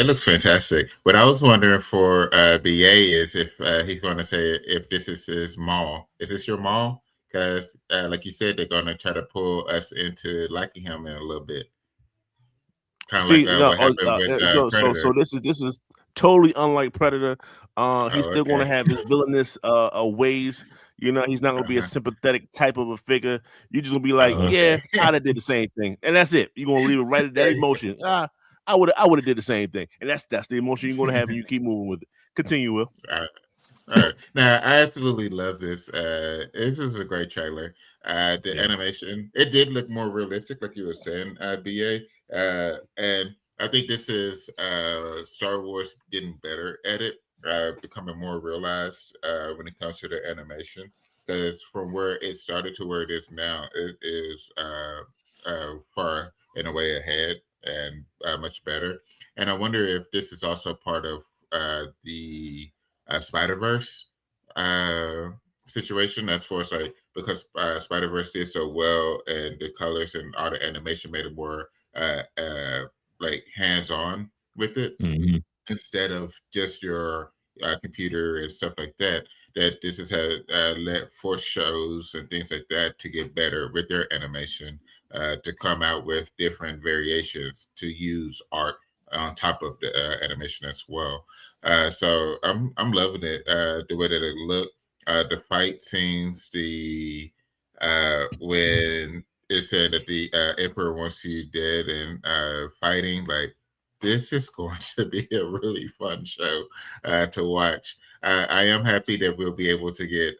looks fantastic. What I was wondering for BA is if he's going to say if this is his mall. Is this your mall? Because like you said, they're going to try to pull us into liking him in a little bit, kind of like See, no, what happened with so Predator. this is totally unlike Predator. He's Oh, still going to okay. have his villainous ways. He's not going to be a Uh-huh. sympathetic type of a figure. You're just going to be like, Oh, yeah, okay. I'd have did the same thing, and that's it. You're going to leave it right at that emotion. I would have did the same thing, and that's the emotion you're going to have, and you keep moving with it. Continue, Will. All right. Now, I absolutely love this. This is a great trailer. The Same. animation, it did look more realistic, like you were saying, BA. And I think this is Star Wars getting better at it, becoming more realized when it comes to the animation. Because from where it started to where it is now, it is far in a way ahead and much better. And I wonder if this is also part of the Spider Verse uh, situation. As far as like because Spider Verse did so well, and the colors and all the animation made it more like hands on with it Hmm. instead of just your computer and stuff like that. That this has had let force shows and things like that to get better with their animation, to come out with different variations to use art on top of the animation as well. So I'm loving it. The way that it looked, the fight scenes, the when it said that the emperor wants you dead and fighting, like this is going to be a really fun show to watch. I am happy that we'll be able to get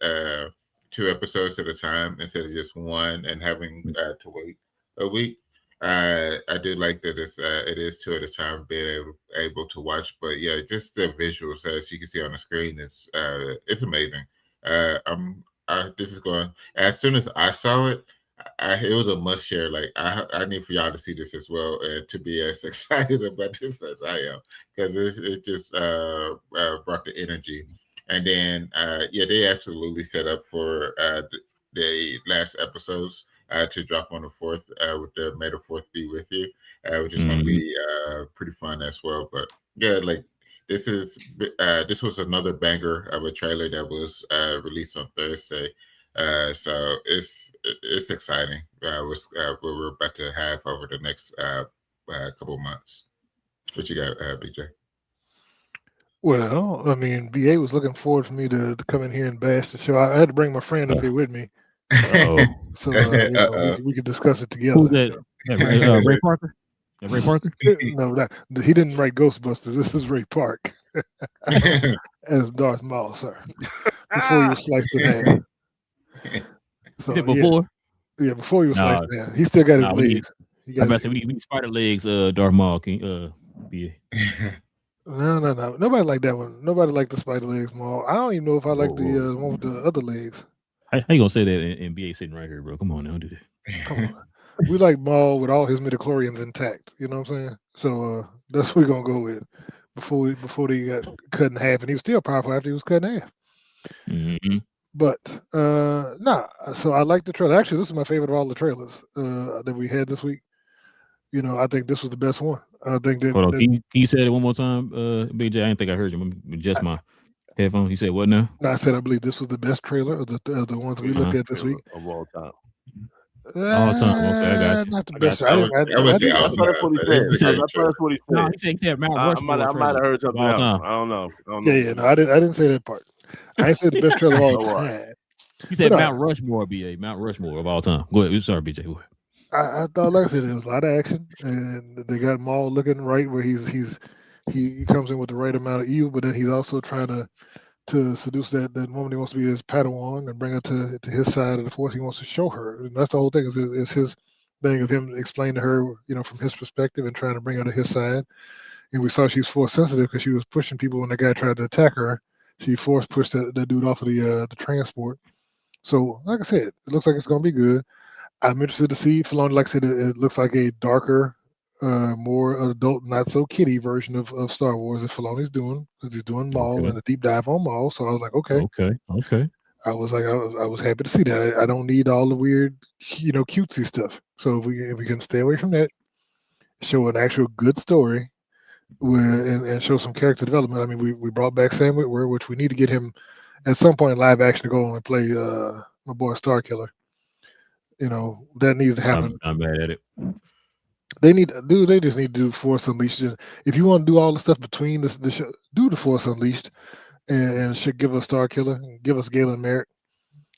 2 episodes at a time instead of just one and having to wait a week. I do like that it is 2 at a time, being able to watch. But yeah, just the visuals as you can see on the screen, it's amazing. This is going as soon as I saw it. It was a must share. Like I need for y'all to see this as well and to be as excited about this as I am, because it just brought the energy. And then yeah, they absolutely set up for the last episodes. to drop on the 4th with the May the 4th be with you, which is going to be pretty fun as well. But yeah, like this was another banger of a trailer that was released on Thursday. So it's exciting. What we're about to have over the next couple months. What you got, BJ? Well, I mean, BA was looking forward for me to come in here and bash the show. I had to bring my friend up here with me, so we could discuss it together. Who's that? Ray Parker. Ray Parker? No, he didn't write Ghostbusters. This is Ray Park as Darth Maul, sir. Before he was sliced in half. So, before? Yeah, before he was sliced in half. He still got his legs. I'm about to say we need spider legs, Darth Maul. Yeah. No. Nobody like that one. Nobody like the spider legs, Maul. I don't even know if I like the one with the other legs. How you gonna say that in BA sitting right here, bro? Come on now, don't do that. Come on. We like Maul with all his midichlorians intact. You know what I'm saying? So that's what we're gonna go with. Before they got cut in half, and he was still powerful after he was cut in half. Mm-hmm. But so I like the trailer. Actually, this is my favorite of all the trailers that we had this week. You know, I think this was the best one. I think that. Hold on, can you say it one more time, BJ? I didn't think I heard you. Just my headphone. You said what now? No, I said I believe this was the best trailer of the ones we looked at this week of all time. All time. Okay, I got you. Not the best. That's what he said. No, he said Mount Rushmore. I might have heard something else. I don't know. Yeah. No, I didn't say that part. I said the best trailer of all time. He said Mount Rushmore, BA. Mount Rushmore of all time. Go ahead. Sorry, BJ. Go ahead. I thought, like I said, there was a lot of action, and they got Maul looking right where he comes in with the right amount of evil, but then he's also trying to seduce that woman he wants to be his Padawan and bring her to his side of the Force. He wants to show her, and that's the whole thing. Is his thing of him explaining to her, from his perspective and trying to bring her to his side. And we saw she's Force sensitive because she was pushing people when the guy tried to attack her. She Force pushed that dude off of the transport. So, like I said, it looks like it's going to be good. I'm interested to see Filoni. Like I said, it looks like a darker, more adult, not so kiddie version of Star Wars that Filoni's doing, because he's doing Maul and a deep dive on Maul. So I was like, okay. I was happy to see that. I don't need all the weird, cutesy stuff. So if we can stay away from that, show an actual good story, and show some character development. I mean, we brought back Sam Witwer, which we need to get him at some point in live action to go on and play my boy Starkiller. That needs to happen. I'm mad at it. They just need to do Force Unleashed. If you want to do all the stuff between the show, do the Force Unleashed, and should give us Starkiller, and give us Galen Merrick.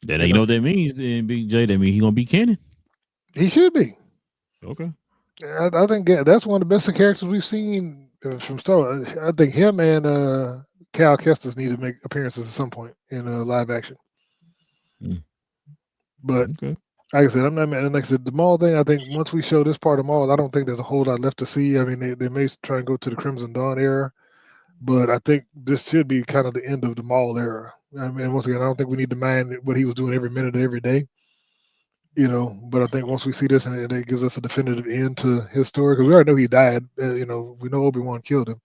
You know what that means, BJ? That means he's gonna be canon. He should be. Okay. I think that's one of the best characters we've seen from Star Wars. I think him and Cal Kestis need to make appearances at some point in live action. But. Okay. Like I said, I'm not mad. And like I said, the Maul thing, I think once we show this part of Maul, I don't think there's a whole lot left to see. I mean, they may try and go to the Crimson Dawn era, but I think this should be kind of the end of the Maul era. I mean, once again, I don't think we need to mind what he was doing every minute of every day, but I think once we see this and it gives us a definitive end to his story, because we already know he died. We know Obi-Wan killed him.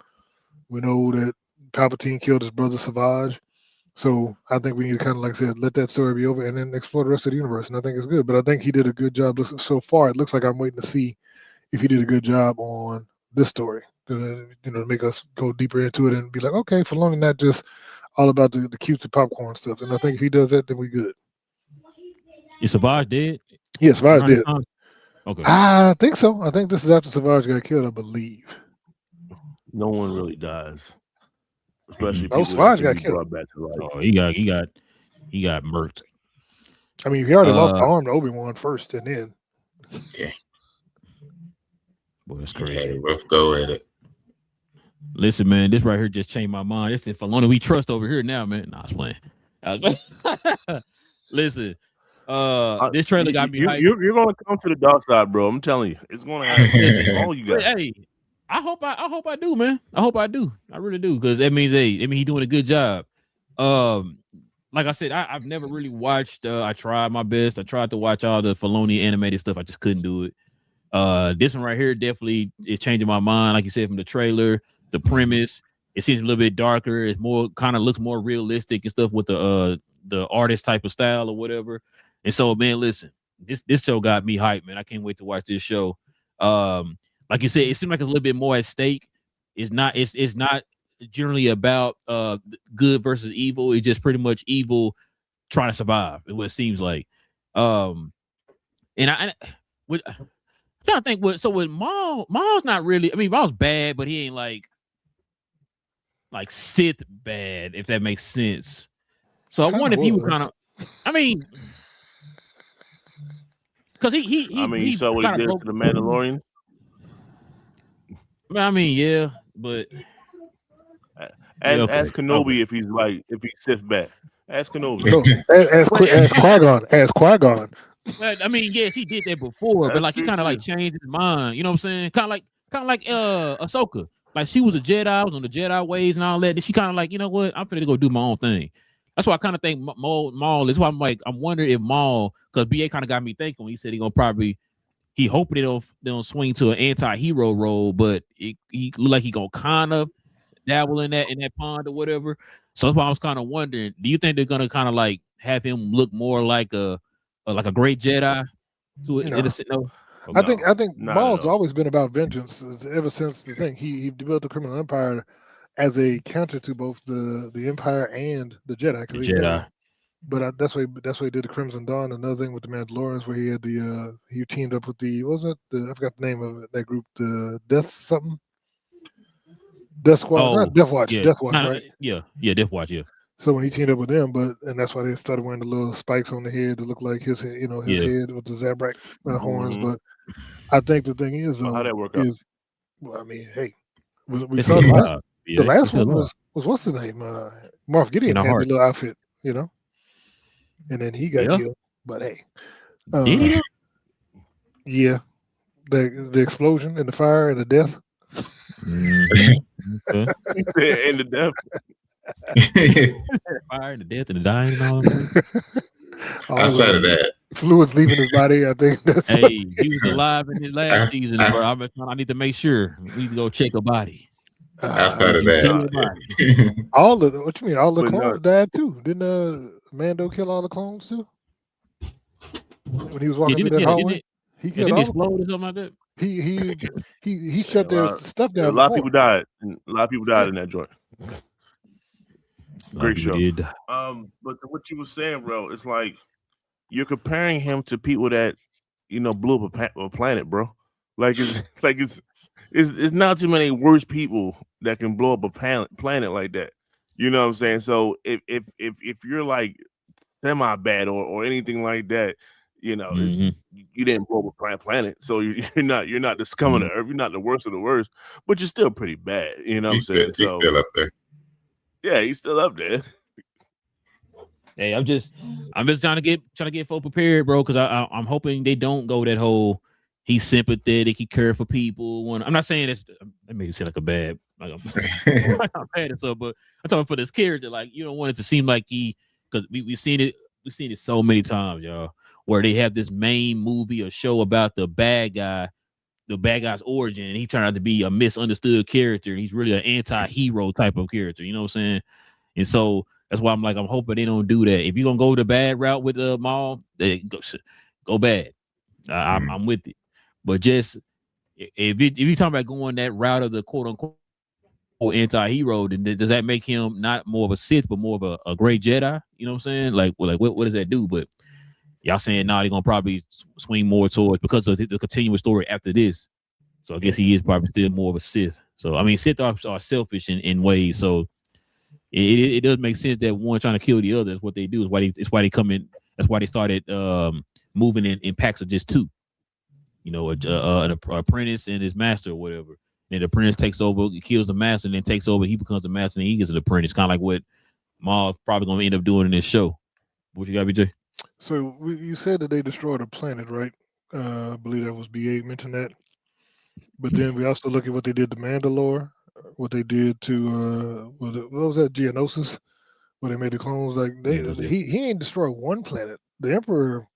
We know that Palpatine killed his brother Savage. So I think we need to kind of, like I said, let that story be over and then explore the rest of the universe. And I think it's good. But I think he did a good job. So far, it looks like I'm waiting to see if he did a good job on this story, to make us go deeper into it and be like, okay, Filoni not just all about the cutesy popcorn stuff. And I think if he does that, then we good. Is Savage dead? Yeah, Savage dead. Okay. I think so. I think this is after Savage got killed, I believe. No one really dies. Especially Savage got killed. Back to life. Oh, he got murked. I mean, he already lost the arm to Obi-Wan first, and then. Yeah. Boy, that's crazy. Okay, let's go at it. Listen, man, this right here just changed my mind. This is Filoni we trust over here now, man. Nah, I was playing. Listen, this trailer got me hyped. You're gonna come to the dark side, bro. I'm telling you, it's gonna happen. Listen, all you got. Hey, I hope I do, man. I hope I do. I really do, because that means he's doing a good job. Like I said, I've never really watched. I tried my best. I tried to watch all the Filoni animated stuff. I just couldn't do it. This one right here definitely is changing my mind. Like you said, from the trailer, the premise, it seems a little bit darker. It's more kind of looks more realistic and stuff with the artist type of style or whatever. And so, man, listen, this show got me hyped, man. I can't wait to watch this show. Like you said, it seems like it's a little bit more at stake. It's not generally about good versus evil. It's just pretty much evil trying to survive. Is what it seems like. And I'm trying to think what. So with Maul's not really. I mean, Maul's bad, but he ain't like Sith bad, if that makes sense. So I wonder if he was kind of. I mean, because he saw what he did to the Mandalorian. I mean, yeah, but ask Kenobi if he's Sith bad. Ask Kenobi. No, ask Qui-Gon. But I mean, yes, he did that before, but like he kind of like changed his mind. You know what I'm saying? Kind of like Ahsoka. Like she was a Jedi, was on the Jedi ways and all that. Then she kind of like, you know what? I'm finna go do my own thing. That's why I kind of think Maul is why I'm wondering if Maul, because BA kind of got me thinking when he said he hoping they don't swing to an anti-hero role, but he look like he gonna kind of dabble in that pond or whatever. So that's why I was kind of wondering, do you think they're gonna kind of like have him look more like a great Jedi to it? No. I think Maul's always been about vengeance ever since the thing. He built the criminal empire as a counter to both the Empire and the Jedi. The Jedi. But that's why he did the Crimson Dawn. Another thing with the Mandalorians, where he had he teamed up with I forgot the name of it, that group, the Death something, Death Squad, not Death Watch, yeah. Death Watch, right? Yeah, Death Watch, yeah. So when he teamed up with them, and that's why they started wearing the little spikes on the head to look like his head with the Zabrak horns. But I think the thing is, how that work out? Well, I mean, hey, we saw the last one was what's the name? Moff Gideon had the little outfit, and then he got killed. But hey, yeah, the explosion and the fire and the death, and the death. Fire and the death and the dying and all that. Outside of that, fluids leaving his body. I think. Hey, he was alive in his last season, bro. I need to make sure we need to go check a body. Outside of that, all of what you mean? All the clones died too. Didn't Mando kill all the clones too? When he was walking through that hallway, he killed all explode or something like that. He shut their stuff down. A lot of people died. A lot of people died in that joint. Great show. But what you were saying, bro, it's like you're comparing him to people that blew up a planet, bro. Like it's not too many worse people that can blow up a planet like that. You know what I'm saying? So if you're like semi bad or anything like that, you didn't blow up a planet, so you're not the scum of the earth. You're not the worst of the worst, but you're still pretty bad. You know what I'm saying? He's still up there. Yeah, he's still up there. Hey, I'm just trying to get folk prepared, bro, because I'm hoping they don't go that whole he's sympathetic, he cares for people. I'm not saying this. That made me sound like a bad, like I'm bad and stuff, but I'm talking for this character. Like you don't want it to seem like because we've seen it so many times, y'all, where they have this main movie or show about the bad guy's origin, and he turned out to be a misunderstood character, and he's really an anti-hero type of character, you know what I'm saying? And so that's why I'm hoping they don't do that. If you're gonna go the bad route with Maul, go bad. I'm with it. But just if you're talking about going that route of the quote unquote anti-hero, then does that make him not more of a Sith but more of a great Jedi? You know what I'm saying? Like what does that do? But y'all saying they're gonna probably swing more towards because of the continuous story after this. So I guess he is probably still more of a Sith. So I mean, Sith are selfish in ways. So it does make sense that one trying to kill the other is what they do. It's why they come in. That's why they started moving in packs of just two. An apprentice and his master or whatever. And the apprentice takes over, kills the master, and then takes over. He becomes the master, and he gets an apprentice. Kind of like what Maul's probably gonna end up doing in this show. What you got, BJ? So you said that they destroyed a planet, right? I believe that was B8 mentioned that. But then we also look at what they did to Mandalore, what they did to what was that, Geonosis, where they made the clones. Like he ain't destroyed one planet. The Emperor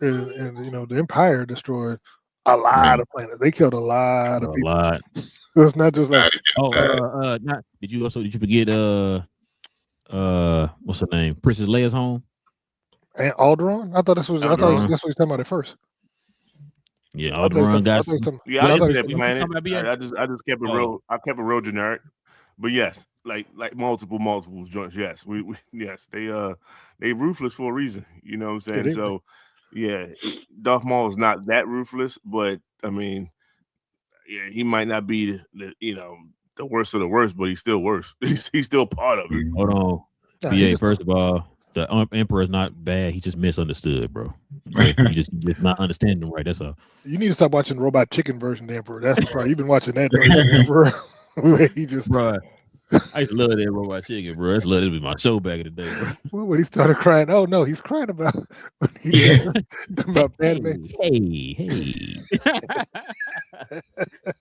and the Empire destroyed a lot of planets. They killed a lot of people. Lot. So it's not just like did you forget what's her name? Princess Leia's home? And Alderaan? I thought this was. I thought Alderaan. that's what he's talking about at first. Yeah, I thought he was Alderaan talking- I got thought he was talking- Yeah, I I didn't thought say he that was- planet. talking about I just kept it real. I kept it real generic. But yes, like multiple joints. Yes, we yes they ruthless for a reason. You know what I'm saying? they- So yeah, Darth Maul is not that ruthless, but I mean, yeah, he might not be the worst of the worst, but he's still worse. He's still part of it. Hold on. Nah, he BA, just- first of all, the Emperor is not bad. He just misunderstood, bro. Okay? you just not understanding him right. That's all. You need to stop watching Robot Chicken version of the Emperor. That's the part. You've been watching that version of the Emperor. Where he just Bro, I used to love that Robot Chicken, bro. That's love. This was my show back in the day, bro. when he started crying. Oh no, he's crying about Yeah. about anime. Hey. I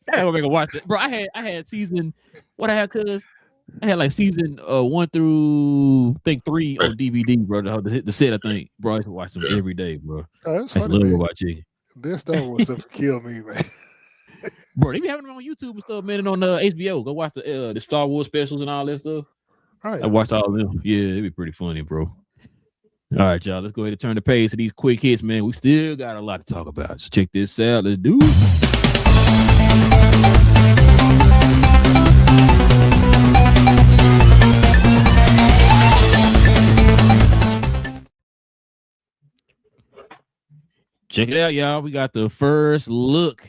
gonna make a watch that, bro. I had season. What I had, cuz I had like season 1 through I think 3 on DVD, bro. The set, I think, bro. I used to watch them every day, bro. Oh, I that's used to funny, love man. Robot Chicken. This Star Wars stuff kill me, man. Bro, they be having them on YouTube and stuff, man, and on HBO. Go watch the Star Wars specials and all that stuff. All right. I watched all of them. Yeah, it'd be pretty funny, bro. All right, y'all. Let's go ahead and turn the page to these quick hits, man. We still got a lot to talk about. So check this out. Let's do it. Check it out, y'all. We got the first look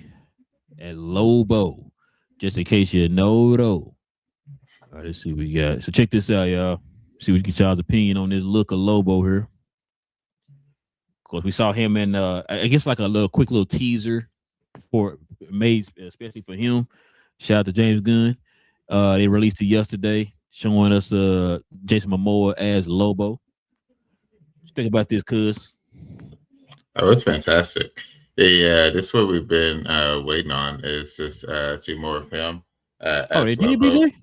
at Lobo. Just in case you know, though. All right, let's see what we got. So check this out, y'all. See what get y'all's opinion on this look of Lobo here. Of course, we saw him in I guess like a quick little teaser for made especially for him. Shout out to James Gunn. They released it yesterday, showing us Jason Momoa as Lobo. What you think about this, cuz? Oh, it's fantastic. This is what we've been waiting on, is just see more of him. They did, BJ?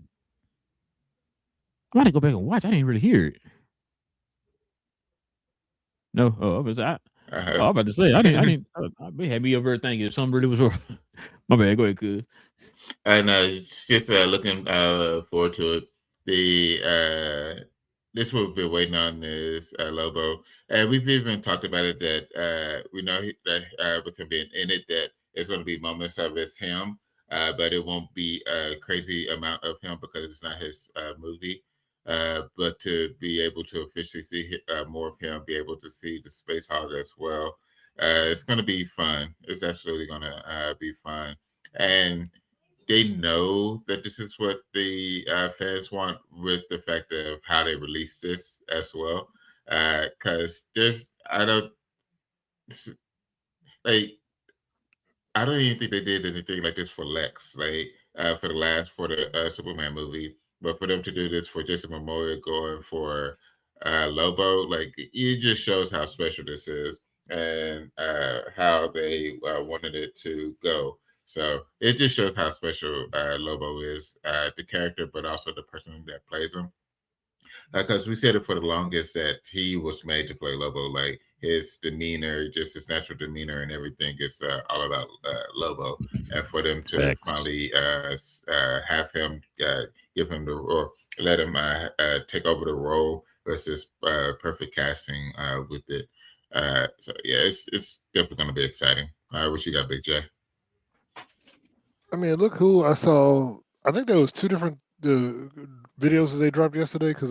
I'm about to go back and watch. I didn't really hear it. No, I'm about to say I didn't. I had me over thinking if something really was wrong. My bad. Go ahead, cuz. And just looking forward to it. This what we've been waiting on is Lobo, and we've even talked about it that we know that with him being in it, that there's going to be moments of it's him, but it won't be a crazy amount of him because it's not his movie. But to be able to officially see more of him, be able to see the Space Hog as well, it's going to be fun. It's absolutely going to be fun, and they know that this is what the fans want with the fact of how they release this as well. Because I don't even think they did anything like this for Lex, for the Superman movie. But for them to do this for Jason Momoa going for Lobo, it just shows how special this is and how they wanted it to go. So it just shows how special Lobo is, the character, but also the person that plays him. Because we said it for the longest that he was made to play Lobo, like his demeanor, just his natural demeanor and everything is all about Lobo. And for them to finally have him give him the role, let him take over the role, was just perfect casting with it. So yeah, it's definitely going to be exciting. What you got, Big J? I mean, look who I saw. I think there was two different videos that they dropped yesterday, because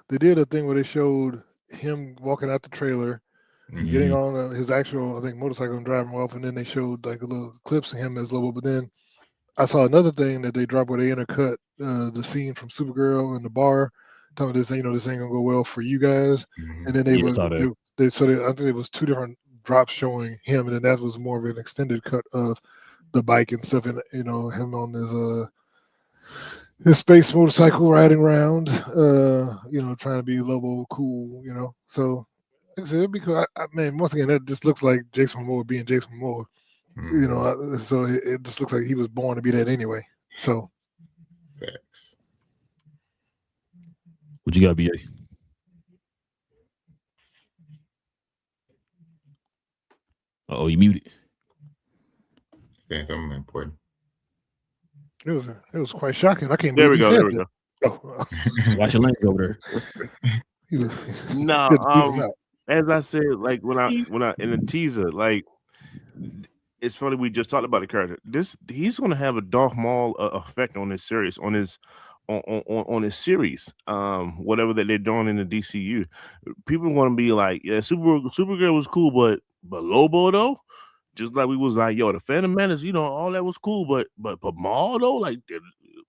they did a thing where they showed him walking out the trailer, getting on his actual, I think, motorcycle and driving off, and then they showed like a little clips of him as Lobo. But then I saw another thing that they dropped where they intercut the scene from Supergirl in the bar, telling this ain't gonna go well for you guys. And then I think it was two different drops showing him, and then that was more of an extended cut of the bike and stuff, and him on his space motorcycle riding around, trying to be Lobo cool, So like I said, it'd be cool. Man, once again, that just looks like Jason Momoa being Jason Momoa. So it just looks like he was born to be that anyway. So, thanks. What you got, BA? Oh, you muted. Saying something important. It was quite shocking. I can't. There we believe go. Oh. Watch your lane over there. He was, No, as I said, like when I in the teaser, like it's funny we just talked about the character. He's gonna have a Darth Maul effect on this series, on his series, whatever that they're doing in the DCU. People are gonna be like, yeah, Supergirl was cool, but Lobo though, just like we was like, yo, the Phantom Menace, all that was cool, but Maul though, like,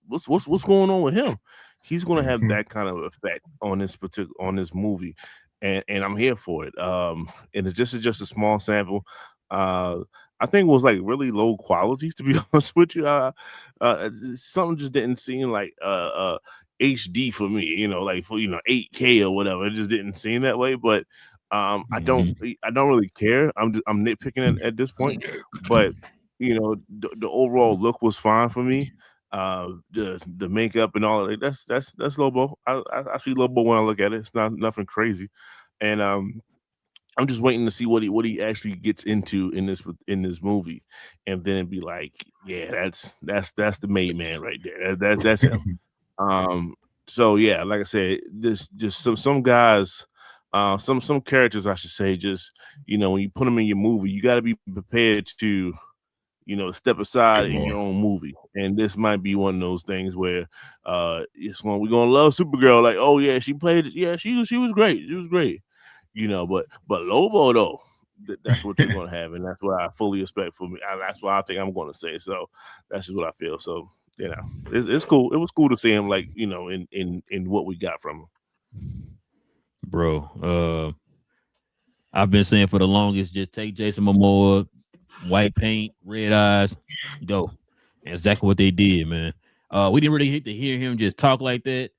what's going on with him? He's gonna have that kind of effect on this movie, and I'm here for it. And it's just a small sample. I think it was like really low quality, to be honest with you. Something just didn't seem like HD for me, like for 8K or whatever. It just didn't seem that way. But I don't really care. I'm nitpicking at this point. But the overall look was fine for me. The makeup and all of it, that's Lobo. I see Lobo when I look at it. It's not nothing crazy, and I'm just waiting to see what he actually gets into in this movie, and then it'd be like, yeah, that's the main man right there. That's him. So yeah, like I said, this just some guys, some characters, I should say, just when you put them in your movie, you got to be prepared to step aside in your own movie. And this might be one of those things where we're gonna love Supergirl, like, oh yeah, she played it, yeah, she was great, but Lobo though, that's what you're gonna have, and that's what I fully expect for me. That's what I think I'm gonna say. So that's just what I feel. So it's cool. It was cool to see him, like, in what we got from him. Bro, I've been saying for the longest, just take Jason Momoa, white paint, red eyes, go. And exactly what they did, man. We didn't really get to hear him just talk like that.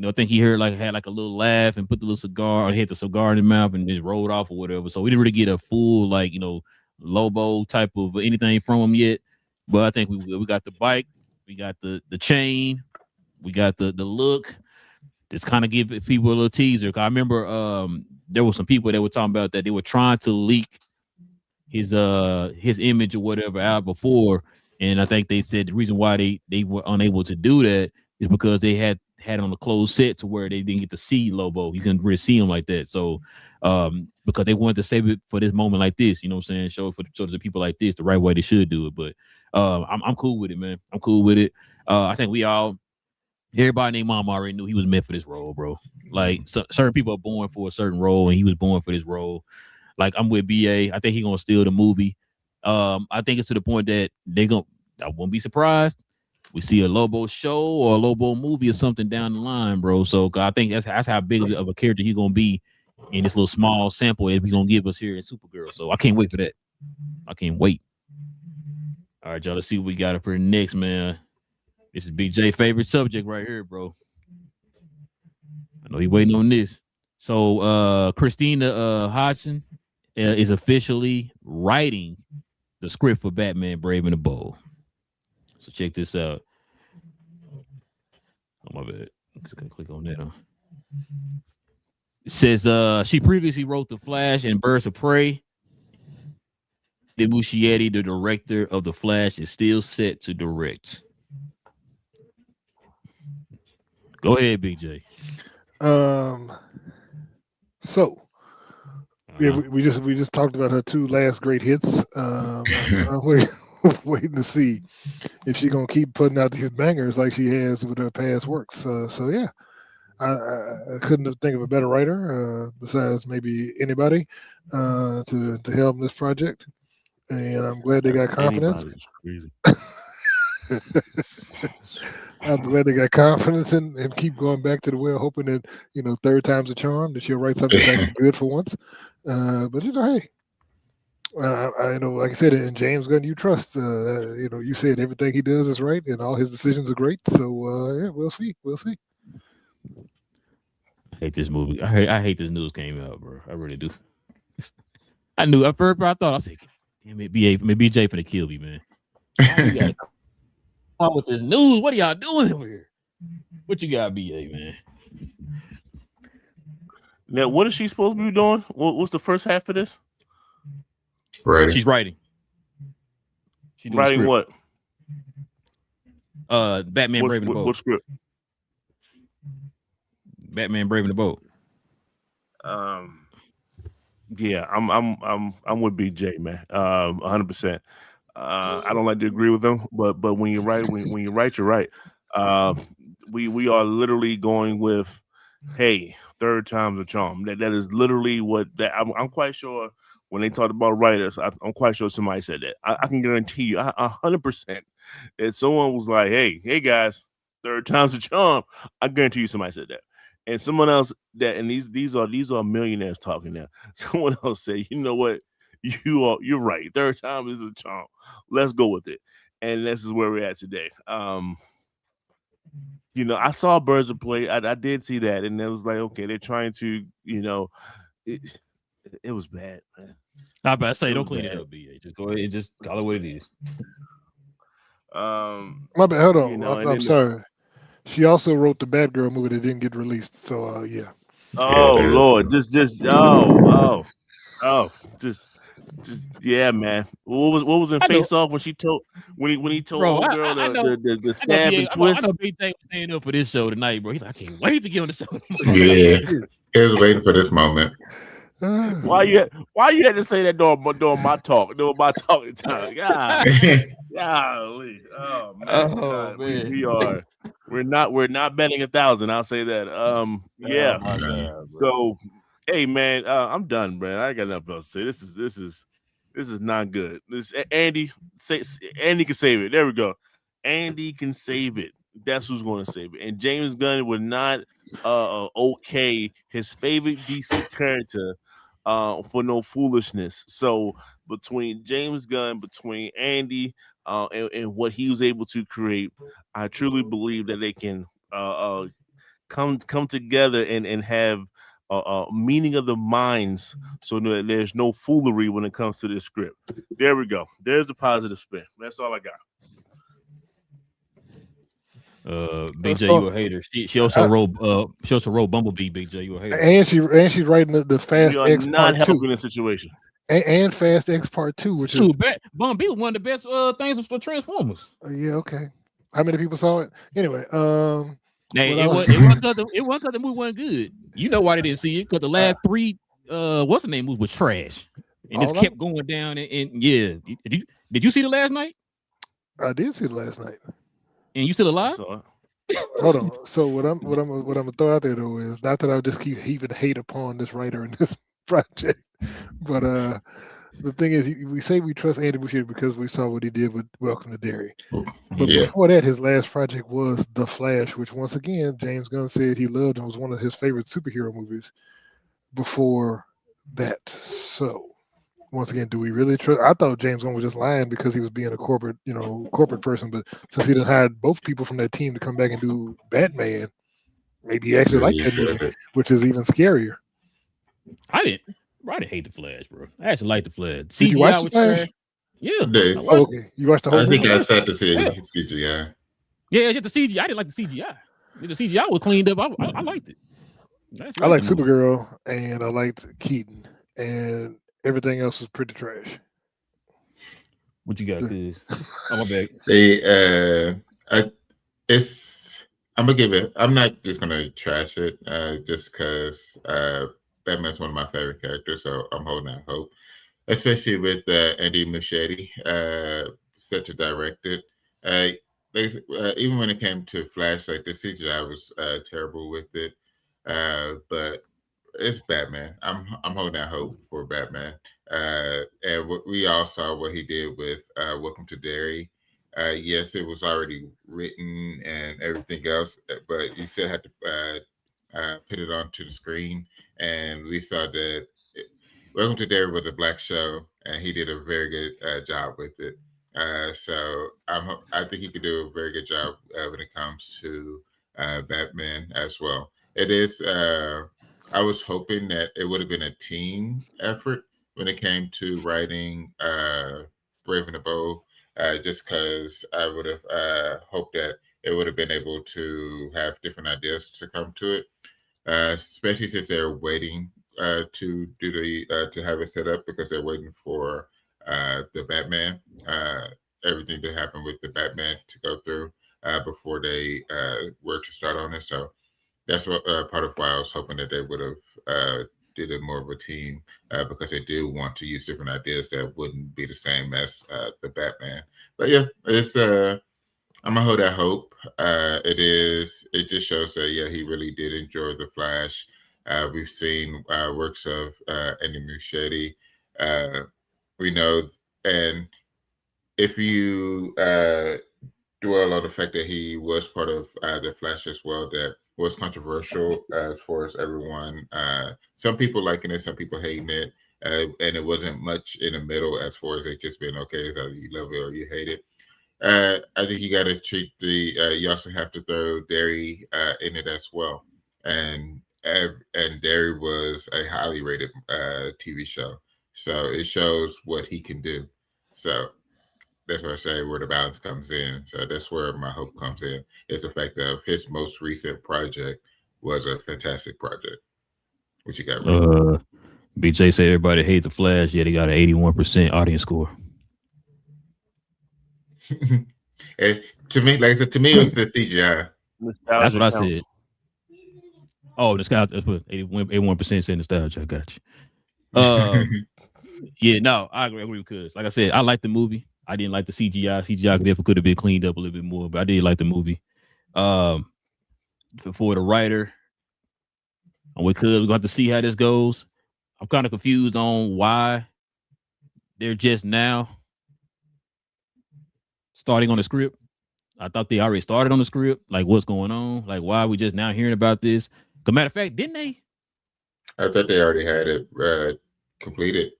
I think he had like a little laugh and put the little cigar, or hit the cigar in his mouth and just rolled off or whatever. So we didn't really get a full Lobo type of anything from him yet. But I think we got the bike, we got the chain, we got the look. Just kind of give people a little teaser. Cause I remember there were some people that were talking about that they were trying to leak his image or whatever out before, and I think they said the reason why they were unable to do that is because they had on a closed set to where they didn't get to see Lobo. You couldn't really see him like that. So because they wanted to save it for this moment like this, you know what I'm saying? Show it for the people like this the right way they should do it. But I'm cool with it, man. I'm cool with it. I think everybody named Mom already knew he was meant for this role, bro. Like certain people are born for a certain role, and he was born for this role. Like, I'm with BA. I think he's gonna steal the movie. I think it's to the point that I won't be surprised we see a Lobo show or a Lobo movie or something down the line, bro. So I think that's how big of a character he's gonna be in this little small sample that he's gonna give us here in Supergirl. So I can't wait for that. I can't wait. All right, y'all. Let's see what we got up here next, man. This is Big J favorite subject right here, bro. I know he waiting on this. So Christina Hodgson is officially writing the script for Batman Brave and the Bold. So check this out. Oh, my bad. I'm just gonna click on that. It says she previously wrote The Flash and Birds of Prey. De Muschietti, the director of The Flash, is still set to direct. Go ahead, Big J. So yeah, we just talked about her two last great hits. I'm waiting to see if she's gonna keep putting out these bangers like she has with her past works. So yeah, I couldn't think of a better writer besides maybe anybody to help this project, and I'm glad they got confidence. I'm glad they got confidence and keep going back to the well, hoping that third time's a charm, that she'll write something that's actually good for once. But hey, I know, like I said, in James Gunn, you trust. You said everything he does is right, and all his decisions are great. So yeah, we'll see. I hate this movie. I hate this news came out, bro. I really do. I knew at first, but I thought I said, damn it, BJ for the kill me, man. You gotta come with this news. What are y'all doing over here? What you got, BA, man? Now, what is she supposed to be doing? What's the first half of this? Right. She's writing. She writing what? Batman Brave and the Bold. What script? Batman Brave and the Bold. Yeah, I'm with BJ, man. 100%. I don't like to agree with them, but when you're right, when you're right, you're right. Uh, we are literally going with, hey, third time's a charm. That is literally what that. I'm quite sure when they talked about writers, I'm quite sure somebody said that. I can guarantee you, 100%, that someone was like, hey guys, third time's a charm. I guarantee you somebody said that. And someone else that, and these are millionaires talking now. Someone else said, you know what, you're right. Third time is a charm. Let's go with it. And this is where we're at today. I saw Birds of Prey. I did see that, and it was like, okay, they're trying to, it, it was bad, man. I about to say, It don't was clean it bad. up, BA. Just go ahead and just call it what it is. My bad. Hold You on. know, and I'm then sorry. She also wrote the Batgirl movie that didn't get released. So yeah. Yeah, oh there. Lord, oh, just yeah, man. What was in I know, Face Off when he told bro. old girl I know. the I know, stab BA. and I know twist? BJ was staying up for this show tonight, bro. He's like, I can't wait to get on the show tomorrow. Yeah, he was waiting for this moment. Why you had to say that during my talk, during my talking time? God, golly. Oh man. Oh man. We're not betting 1,000. I'll say that. Oh Yeah. my god, bro. So, hey man, I'm done, man. I got nothing else to say. This is not good. Andy can save it. There we go. Andy can save it. That's who's going to save it. And James Gunn would not okay his favorite DC character for no foolishness. So between James Gunn, between Andy, and what he was able to create, I truly believe that they can come together and have a meaning of the minds, so that there's no foolery when it comes to this script. There we go. There's the positive spin. That's all I got. Big J, you Oh, a hater. She also wrote Bumblebee. Big J, you a hater. and she's writing the We Fast are X not Part Two, helping the situation. and Fast X Part Two, which is Shoot, Bumblebee was one of the best things for Transformers. yeah, okay. How many people saw it? Anyway, Hey, what it I was was it wasn't because the movie wasn't good. You know why they didn't see it? Because the last three what's the name movies was trash. And all it's kept going down and yeah. Did you see the last night? I did see it last night. And you still alive? So, Hold on. So what I'm gonna throw out there though is not that I just keep heaping hate upon this writer and this project, but the thing is, we say we trust Andy Boucher because we saw what he did with Welcome to Derry. But Yeah, before that, his last project was The Flash, which once again James Gunn said he loved and was one of his favorite superhero movies. Before that, so once again, do we really trust? I thought James Gunn was just lying because he was being a corporate person. But since he done hired both people from that team to come back and do Batman, maybe he actually liked really that movie, good. which is even scarier. I didn't hate the Flash, bro. I actually liked the Flash. Did you watch CGI The was Flash? trash. Yeah. This, I Oh, watched okay. You watched the whole I think movie? I sad to see Yeah. CGI. Yeah, it's just the CGI. I didn't like the CGI. The CGI was cleaned up. I liked it. I like the movie. Supergirl and I liked Keaton, and everything else was pretty trash. What you got, cuz? Oh, my bad. It's. I'm gonna give it. I'm not just gonna trash it, just because Batman's one of my favorite characters, so I'm holding out hope, especially with Andy Muschietti set to direct it. Even when it came to Flash, like the CGI was terrible with it, but it's Batman. I'm holding out hope for Batman. And we all saw what he did with Welcome to Derry. Yes, it was already written and everything else, but you still had to put it onto the screen. And we saw that Welcome to Derry was a black show, and he did a very good job with it. So I think he could do a very good job when it comes to Batman as well. It is. I was hoping that it would have been a team effort when it came to writing Brave and the Bold, just because I would have hoped that it would have been able to have different ideas to come to it, especially since they're waiting to do to have it set up because they're waiting for the Batman, everything to happen with the Batman to go through before they were to start on it. So that's what part of why I was hoping that they would have did it more of a team because they do want to use different ideas that wouldn't be the same as the Batman. But yeah, it's I'm gonna hold that hope. It just shows that he really did enjoy the Flash. We've seen works of Andy Muschietti. We know, and if you dwell on the fact that he was part of the Flash as well, that was controversial as far as everyone. Some people liking it, some people hating it, and it wasn't much in the middle as far as it just been okay, so you love it or you hate it. I think you got to treat you also have to throw Derry in it as well, and Derry was a highly rated TV show, so it shows what he can do. So that's where I say where the balance comes in. So that's where my hope comes in. Is the fact that his most recent project was a fantastic project. What you got? BJ said everybody hate the Flash, yet he got an 81% audience score. To me, like I said, to me, it was the CGI. That's what I said. Oh, the sky. That's what 81% said nostalgia. I got you. Yeah, no, I agree because, like I said, I like the movie. I didn't like the CGI. CGI could have been cleaned up a little bit more, but I did like the movie. For the writer, we're going to have to see how this goes. I'm kind of confused on why they're just now starting on the script. I thought they already started on the script. Like, what's going on? Like, why are we just now hearing about this? As a matter of fact, didn't they? I thought they already had it completed.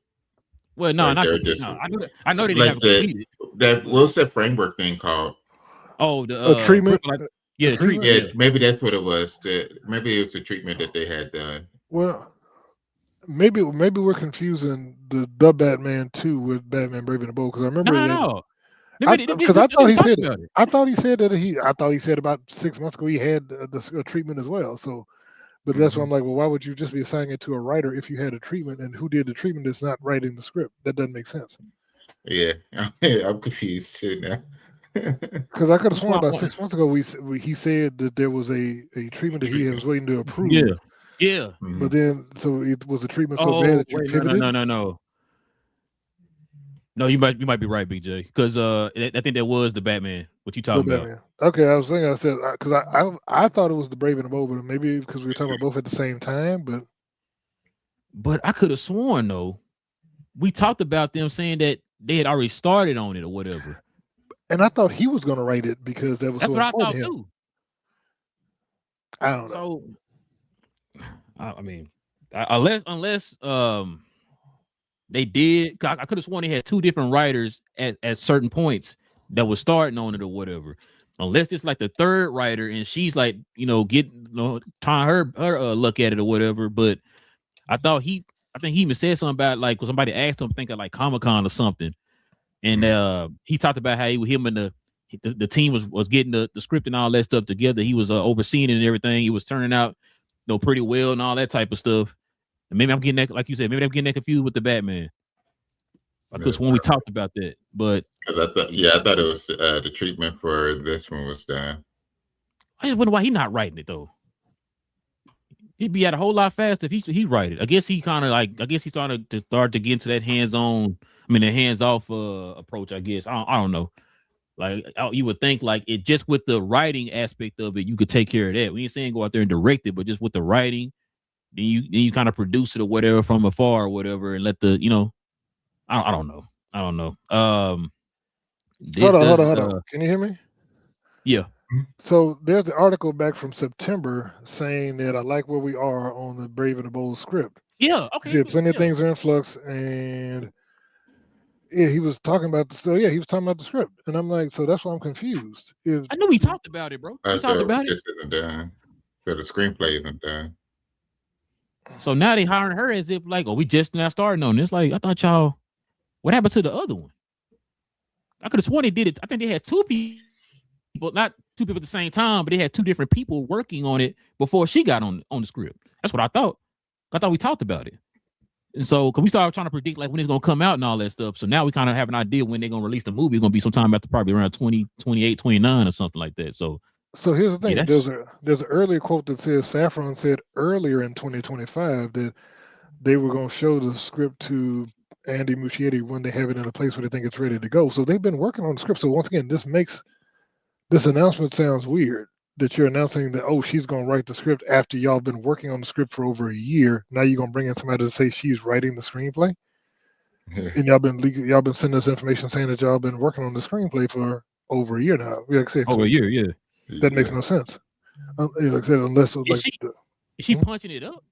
Well, no, not completed. No, I know they didn't have it completed. What's that framework thing called? Oh, the treatment. The treatment. Yeah, maybe that's what it was. Maybe it was the treatment that they had done. Well, maybe we're confusing the Batman 2 with Batman Brave and the Bold, because I remember no. Because I thought he said it. I thought he said that I thought he said about 6 months ago he had the treatment as well. So, but that's why I'm like, well, why would you just be assigning it to a writer if you had a treatment, and who did the treatment that's not writing the script? That doesn't make sense. Yeah, I'm confused too now. Because I could have sworn about 6 months ago he said that there was a treatment that he was waiting to approve. Yeah. But then, so it was the treatment so bad that you pivoted? No. No, you might be right, BJ. Because I think that was the Batman. What you talking about? Batman. Okay, I was thinking. I said because I thought it was the Brave and the Bold, but maybe because we were talking about both at the same time. But I could have sworn though, we talked about them saying that they had already started on it or whatever. And I thought he was going to write it because that was that's so what I thought him. too. I don't know. So, I mean, unless they did. I could have sworn they had two different writers at certain points that was starting on it or whatever. Unless it's like the third writer and she's like, trying her look at it or whatever. But I think he even said something about like when somebody asked him, I think at like Comic-Con or something, and he talked about how him and the team was getting the script and all that stuff together. He was overseeing it and everything. He was turning out pretty well and all that type of stuff. And maybe I'm getting that, like you said, maybe I'm getting that confused with the Batman. I could when we talked about that, but I thought it was the treatment for this one was done. I just wonder why he's not writing it though. He'd be at a whole lot faster if he write it. I guess he kind of he's starting to get into that the hands-off approach. I guess I don't know. Like you would think like it just with the writing aspect of it, you could take care of that. We ain't saying go out there and direct it, but just with the writing. Then you kind of produce it or whatever from afar or whatever and let the I don't know. Hold on. Can you hear me? Yeah. So there's an article back from September saying that I like where we are on the Brave and the Bold script. Yeah. Okay. He said plenty of things are in flux, and he was talking about he was talking about the script, and I'm like, so that's why I'm confused. I knew we talked about it, bro. We talked about it. This isn't done. So the screenplay isn't done. So now they hiring her as if like, we just now starting on this. Like, I thought y'all, what happened to the other one? I could have sworn they did it. I think they had two people, not two people at the same time, but they had two different people working on it before she got on the script. That's what I thought. I thought we talked about it. And so, because we started trying to predict like when it's going to come out and all that stuff. So now we kind of have an idea when they're going to release the movie. It's going to be sometime after probably around 2028, 29 or something like that. So here's the thing. There's an earlier quote that says Saffron said earlier in 2025 that they were going to show the script to Andy Muschietti when they have it in a place where they think it's ready to go. So they've been working on the script. So once again, this announcement sounds weird that you're announcing that, oh, she's going to write the script after y'all been working on the script for over a year. Now you're going to bring in somebody to say she's writing the screenplay. And y'all been sending us information saying that y'all been working on the screenplay for over a year now. Like I said, over a year, yeah. That makes no sense. Like I said, unless Is she punching it up?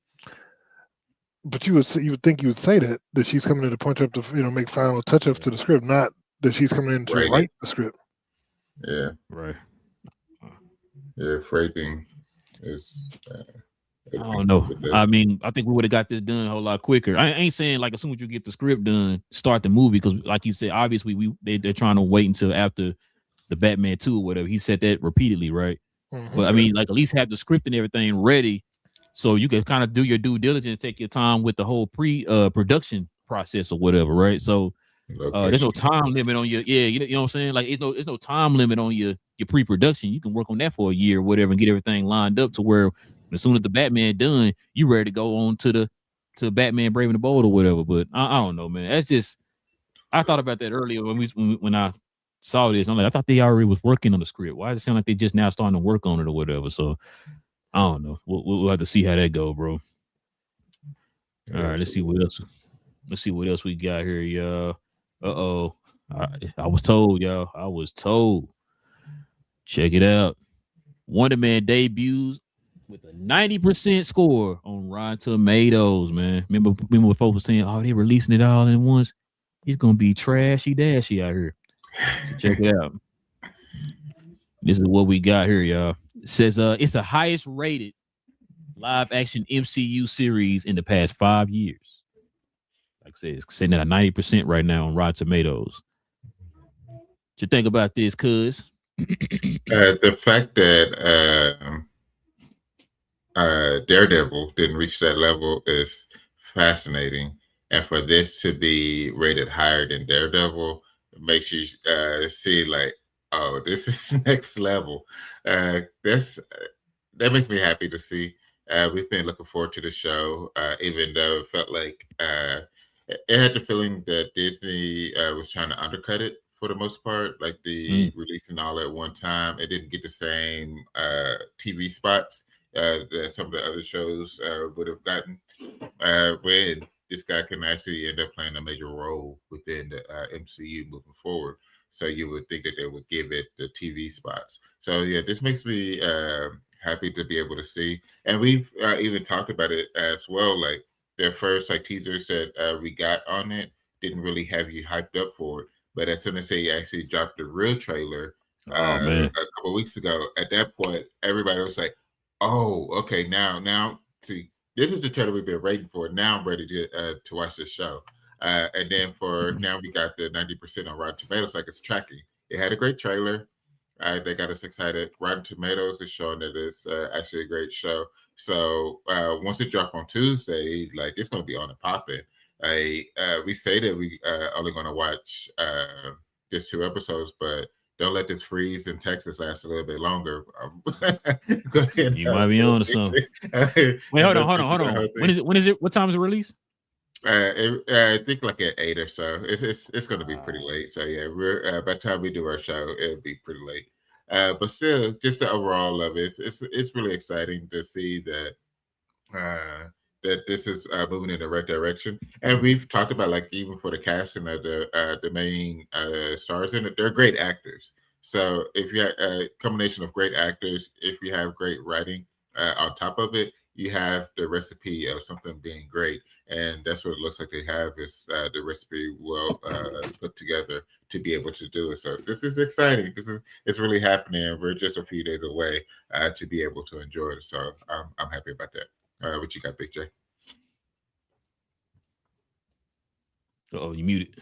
But you would think you would say that she's coming in to punch up to make final touch ups to the script, not that she's coming in to write the script. Yeah, right. Yeah, phrasing is. I don't know. I mean, I think we would have got this done a whole lot quicker. I ain't saying like as soon as you get the script done, start the movie, because like you said, obviously they're trying to wait until after the Batman 2 or whatever. He said that repeatedly, right? Mm-hmm. But I mean, like at least have the script and everything ready, so you can kind of do your due diligence, take your time with the whole production process or whatever, right? So there's no time limit on your you know what I'm saying? Like there's no time limit on your pre-production. You can work on that for a year or whatever and get everything lined up to where as soon as the Batman done, you ready to go on to Batman Brave and the Bold or whatever. But I don't know, man. That's just, I thought about that earlier when I saw this. I'm like, I thought they already was working on the script. Why does it sound like they just now starting to work on it or whatever? So I don't know. We'll have to see how that go, bro. All right, let's see what else. Let's see what else we got here, y'all. I was told, y'all. I was told. Check it out. Wonder Man debuts with a 90% score on Rotten Tomatoes, man. Remember when folks were saying, "Oh, they releasing it all at once"? He's gonna be trashy dashy out here. So check it out. This is what we got here, y'all. It says it's the highest rated live action MCU series in the past 5 years. Like I said, it's sitting at a 90% right now on Rotten Tomatoes. What you think about this, cuz? The fact that Daredevil didn't reach that level is fascinating, and for this to be rated higher than Daredevil makes you see like, oh, this is next level. That makes me happy to see. We've been looking forward to the show, even though it felt like it had the feeling that Disney was trying to undercut it for the most part, like the releasing all at one time. It didn't get the same TV spots that some of the other shows would have gotten, when this guy can actually end up playing a major role within the MCU moving forward. So you would think that they would give it the TV spots. So yeah, this makes me happy to be able to see. And we've even talked about it as well. Like their first teasers that we got on it didn't really have you hyped up for it. But as soon as they actually dropped the real trailer a couple of weeks ago, at that point, everybody was like, "Oh, okay, now, see, this is the trailer we've been waiting for. Now I'm ready to watch this show." And then now we got the 90% on Rotten Tomatoes, like it's tracking. It had a great trailer. They got us excited. Rotten Tomatoes is showing that it's actually a great show. So once it drops on Tuesday, like it's going to be on and popping. We say that we only going to watch just 2 episodes, but don't let this freeze in Texas last a little bit longer. Go ahead. You might be on to something. Wait, hold on. When is it? What time is it released? I think like at 8 or so. It's going to be pretty late. So yeah, we're by the time we do our show, it'll be pretty late. But still, just the overall of it, it's really exciting to see that that this is moving in the right direction. And we've talked about like even for the casting of the main stars in it, they're great actors. So if you have a combination of great actors, if you have great writing on top of it, you have the recipe of something being great. And that's what it looks like they have is the recipe well put together to be able to do it. So this is exciting. It's really happening. We're just a few days away to be able to enjoy it. So I'm happy about that. What you got, Big J? Oh, you muted.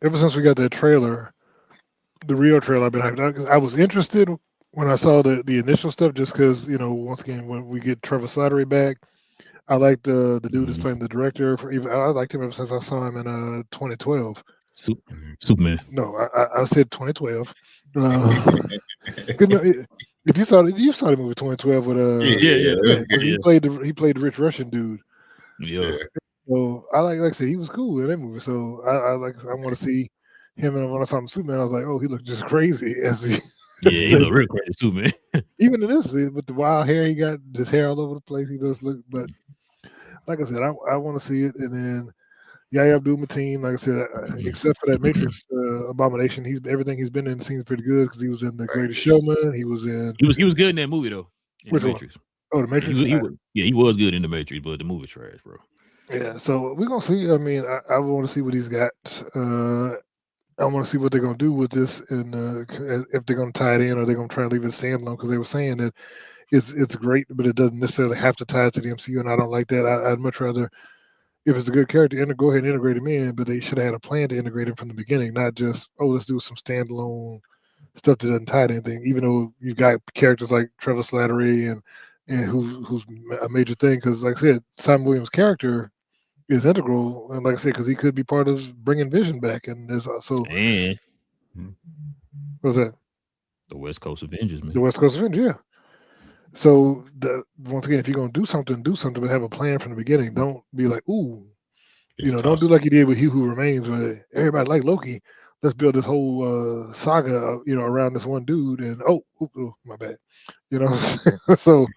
Ever since we got that trailer, the real trailer, I've been hyped. I was interested when I saw the initial stuff, just because once again when we get Trevor Slattery back, I like the dude that's playing the director. I liked him ever since I saw him in 2012. Superman. No, I said 2012. If you saw the movie 2012 with he played the rich Russian dude. Yeah. So like I said, he was cool in that movie. So I want to see him and when I saw him Superman, I was like, oh, he looked just crazy as he. Yeah, he looked real crazy too, man. Even in this, with the wild hair, he got his hair all over the place. He does look, but like I said, I want to see it. And then Yahya Abdul-Mateen, like I said, except for that Matrix abomination, everything he's been in seems pretty good because he was in The Greatest Showman. He was good in that movie though. Which The one? Matrix. Oh, The Matrix. He was good in The Matrix, but the movie trash, bro. Yeah, so we're gonna see. I mean, I want to see what he's got. I want to see what they're gonna do with this, and if they're gonna tie it in or they're gonna try and leave it standalone. Because they were saying that it's great, but it doesn't necessarily have to tie it to the MCU, and I don't like that. I'd much rather, if it's a good character, go ahead and integrate him in. But they should have had a plan to integrate him from the beginning, not just let's do some standalone stuff that doesn't tie to anything. Even though you've got characters like Trevor Slattery and who's a major thing. Because like I said, Simon Williams' character is integral, and like I said, because he could be part of bringing Vision back, and there's also and what's that? The West Coast Avengers, man. The West Coast Avengers, yeah. So once again, if you're gonna do something, but have a plan from the beginning. Don't be like, ooh, don't do like you did with He Who Remains, where everybody liked Loki. Let's build this whole saga, around this one dude, and my bad, so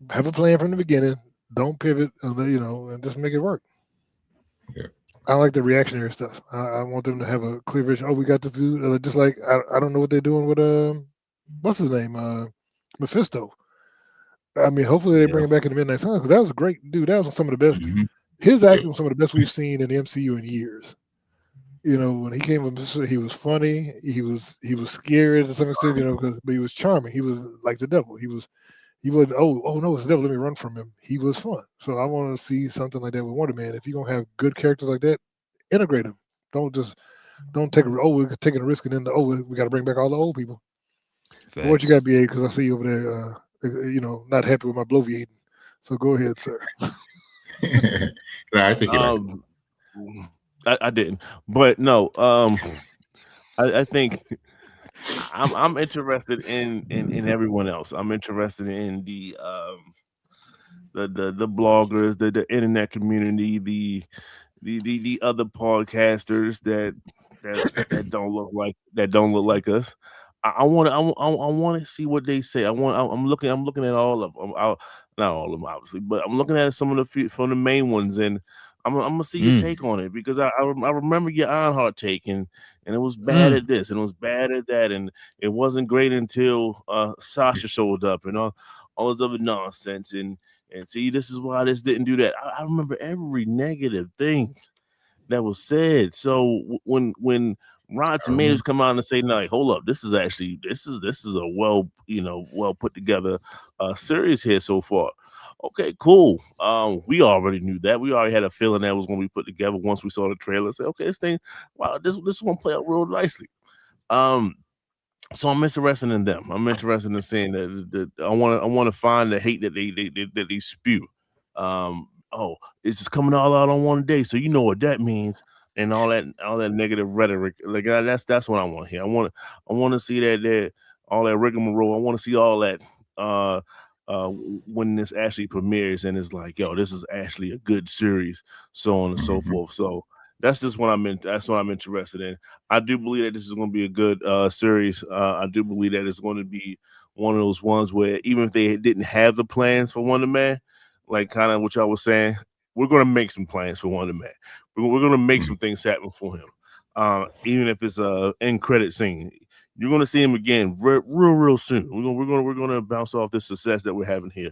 have a plan from the beginning. Don't pivot, and just make it work. Yeah. I like the reactionary stuff. I want them to have a clear vision. Oh, we got this dude. Just like I don't know what they're doing with what's his name, Mephisto. I mean, hopefully they bring him back in the Midnight Suns because that was a great dude. That was some of the best. Mm-hmm. His acting was some of the best we've seen in the MCU in years. When he came up, he was funny. He was scary to some extent, but he was charming. He was like the devil. He wasn't, oh no, it's the devil, let me run from him. He was fun. So I want to see something like that with Wonder Man. If you're going to have good characters like that, integrate them. Don't take we're taking a risk and then we got to bring back all the old people. What you got, BA? Because I see you over there, not happy with my bloviating. So go ahead, sir. No, I think I didn't, but no, I think I'm interested in everyone else. I'm interested in the bloggers, the internet community, the other podcasters that don't look like us. I want to see what they say. I'm looking at all of them. Not all of them, obviously, but I'm looking at some of the main ones, and I'm gonna see your take on it because I remember your Ironheart take, and it was bad at this, and it was bad at that, and it wasn't great until Sasha showed up and all this other nonsense, and see, this is why this didn't do that. I remember every negative thing that was said. So when Rotten Tomatoes come out and say, "No, hold up, this is a well put together series here so far." Okay, cool. We already knew that. We already had a feeling that was going to be put together once we saw the trailer. Say, okay, this thing, wow, this is going to play out real nicely. So I'm interested in them. I'm interested in seeing that. I want to find the hate that they spew. It's just coming all out on one day, so you know what that means, and all that negative rhetoric. Like that's what I want here. I want to see that all that rigmarole. I want to see all that when this actually premieres and it's like, yo, this is actually a good series, so on and so forth. So that's just what that's what I'm interested in. I do believe that this is going to be a good series. I do believe that it's going to be one of those ones where even if they didn't have the plans for Wonder Man, like kind of what y'all was saying, we're going to make some plans for Wonder Man. We're going to make some things happen for him, even if it's a end credit scene. You're going to see him again real soon. We're going to bounce off this success that we're having here,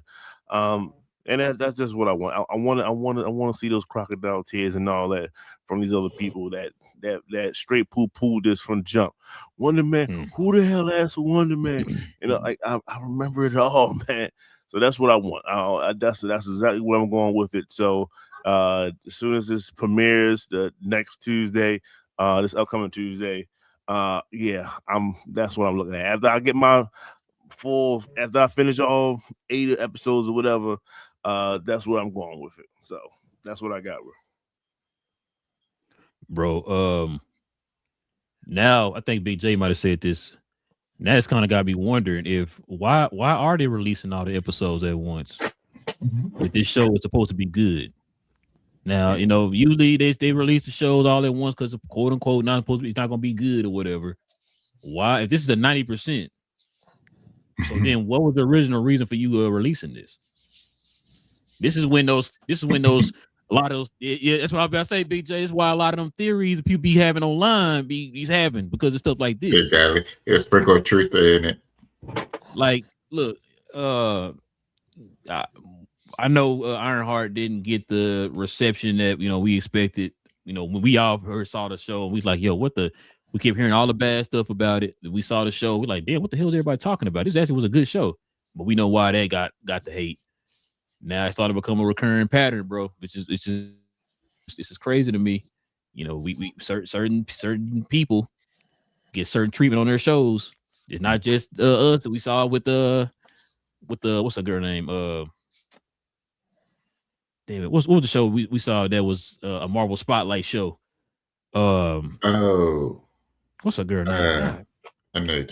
and that's just what I want. I want to see those crocodile tears and all that from these other people that straight poo this from jump. Wonder Man, who the hell asked for Wonder Man? I remember it all, man. So that's what I want. That's exactly where I'm going with it. So as soon as this premieres the next Tuesday, this upcoming Tuesday, that's what I'm looking at. After I get my after I finish all 8 episodes or whatever, that's where I'm going with it. So that's what I got, bro. Now I think Big J might have said this. Now it's kind of got me wondering why are they releasing all the episodes at once? If this show is supposed to be good. Now, usually they release the shows all at once because quote unquote not supposed to be, it's not gonna be good or whatever. Why? If this is a 90%, so then what was the original reason for you releasing this? This is when those a lot of those yeah, that's what I was about to say, BJ. That's why a lot of them theories people be having online he's having because of stuff like this. Exactly. It's sprinkle of truth in it. Like, look, I know Ironheart didn't get the reception that we expected. When we all saw the show, we was like, "Yo, what the?" We kept hearing all the bad stuff about it. We saw the show, we're like, "Damn, what the hell is everybody talking about?" This actually was a good show, but we know why that got the hate. Now it started to become a recurring pattern, bro. This is crazy to me. We certain people get certain treatment on their shows. It's not just us that we saw with the what's that girl name? David, what was the show we saw that was a Marvel Spotlight show? Oh, what's a girl name? God. I know.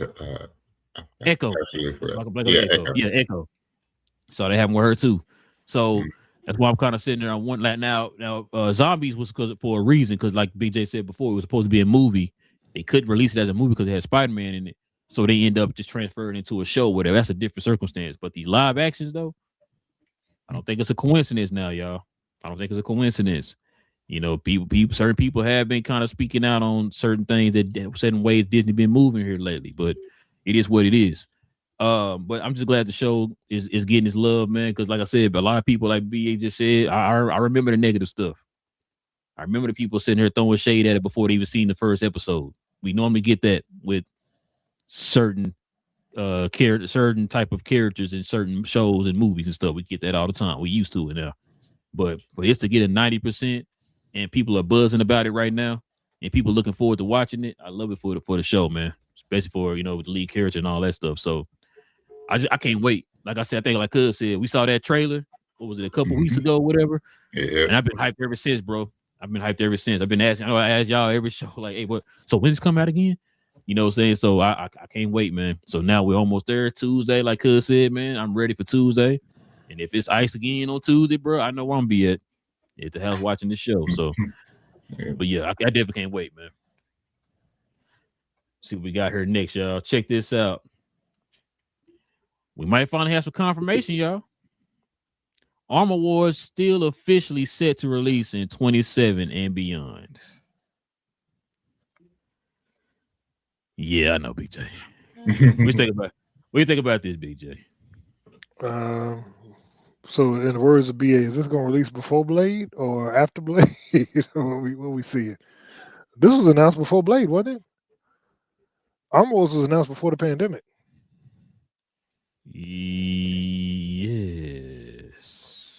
Echo. Yeah, Echo. Yeah, Echo. So they have with her too. So that's why I'm kind of sitting there on one like now. Zombies was for a reason because like BJ said before, it was supposed to be a movie. They couldn't release it as a movie because it had Spider-Man in it. So they end up just transferring into a show, whatever. That's a different circumstance. But these live actions though, I don't think it's a coincidence now, y'all. I don't think it's a coincidence. Certain people have been kind of speaking out on certain things certain ways Disney been moving here lately, but it is what it is. But I'm just glad the show is getting its love, man. Because like I said, a lot of people, like BA just said, I remember the negative stuff. I remember the people sitting here throwing shade at it before they even seen the first episode. We normally get that with certain certain type of characters in certain shows and movies and stuff. We get that all the time. We're used to it now. But for this to get a 90% and people are buzzing about it right now and people looking forward to watching it, I love it for the show, man. Especially for the lead character and all that stuff. So I can't wait. Like I said, I think like Cuz said, we saw that trailer. What was it, a couple weeks ago, whatever? Yeah. And I've been hyped ever since, bro. I've been hyped ever since. I've been asking. I ask y'all every show, like, hey, what? So when's it come out again? You know what I'm saying? So I can't wait, man. So now we're almost there. Tuesday, like Cuz said, man, I'm ready for Tuesday. And if it's ice again on Tuesday, bro, I know where I'm be at the house watching this show. So, but yeah, I definitely can't wait, man. See what we got here next, y'all. Check this out. We might finally have some confirmation, y'all. Armor Wars still officially set to release in 27 and beyond. Yeah, I know, BJ. What do you think about this, BJ? So, in the words of BA, is this going to release before Blade or after Blade? what we see it. This was announced before Blade, wasn't it? Armor Wars was announced before the pandemic. Yes.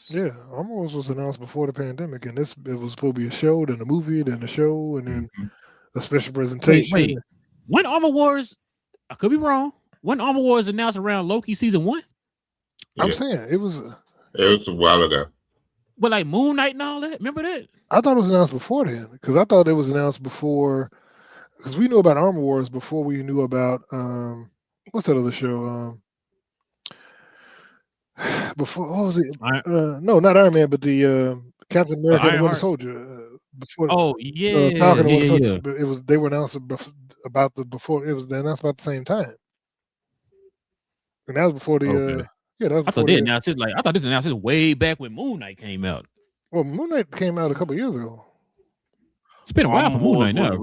Yeah, Armor Wars was announced before the pandemic, and it was supposed to be a show, then a movie, then a show, and then a special presentation. Wait. When Armor Wars, I could be wrong. When Armor Wars announced around Loki season 1? I'm saying it was a while ago. But like Moon Knight and all that, remember that? I thought it was announced before then, because I thought it was announced before. Because we knew about Armor Wars before we knew about what's that other show? Before what was it? No, not Iron Man, but the Captain America and the Winter Soldier. Before Falcon and Winter Soldier. But it was they were announced about before. It was they announced about the same time, and that was before the. Yeah, that was. I thought they announced it I thought this announced it way back when Moon Knight came out. Well, Moon Knight came out a couple years ago. It's been a while for Moon Knight now.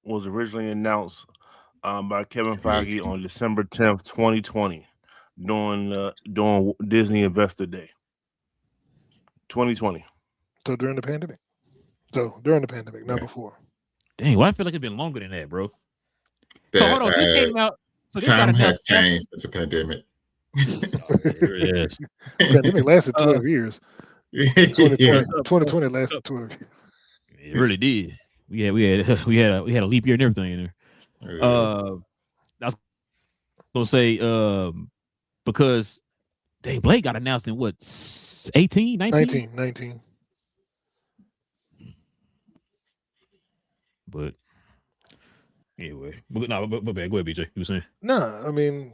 Was originally announced by Kevin Feige on December 10th, 2020, during Disney Investor Day. 2020. So during the pandemic. Not before. Dang, well, I feel like it's been longer than that, bro. So hold on, so it came out. So time has changed since the pandemic. Yes. The pandemic lasted 12 years. 2020 lasted 12 years. It really did. We had a leap year and everything in there. I was gonna say because dang, Blade got announced in what 18, 19? 19. But anyway, go ahead, BJ. You were saying? No, I mean,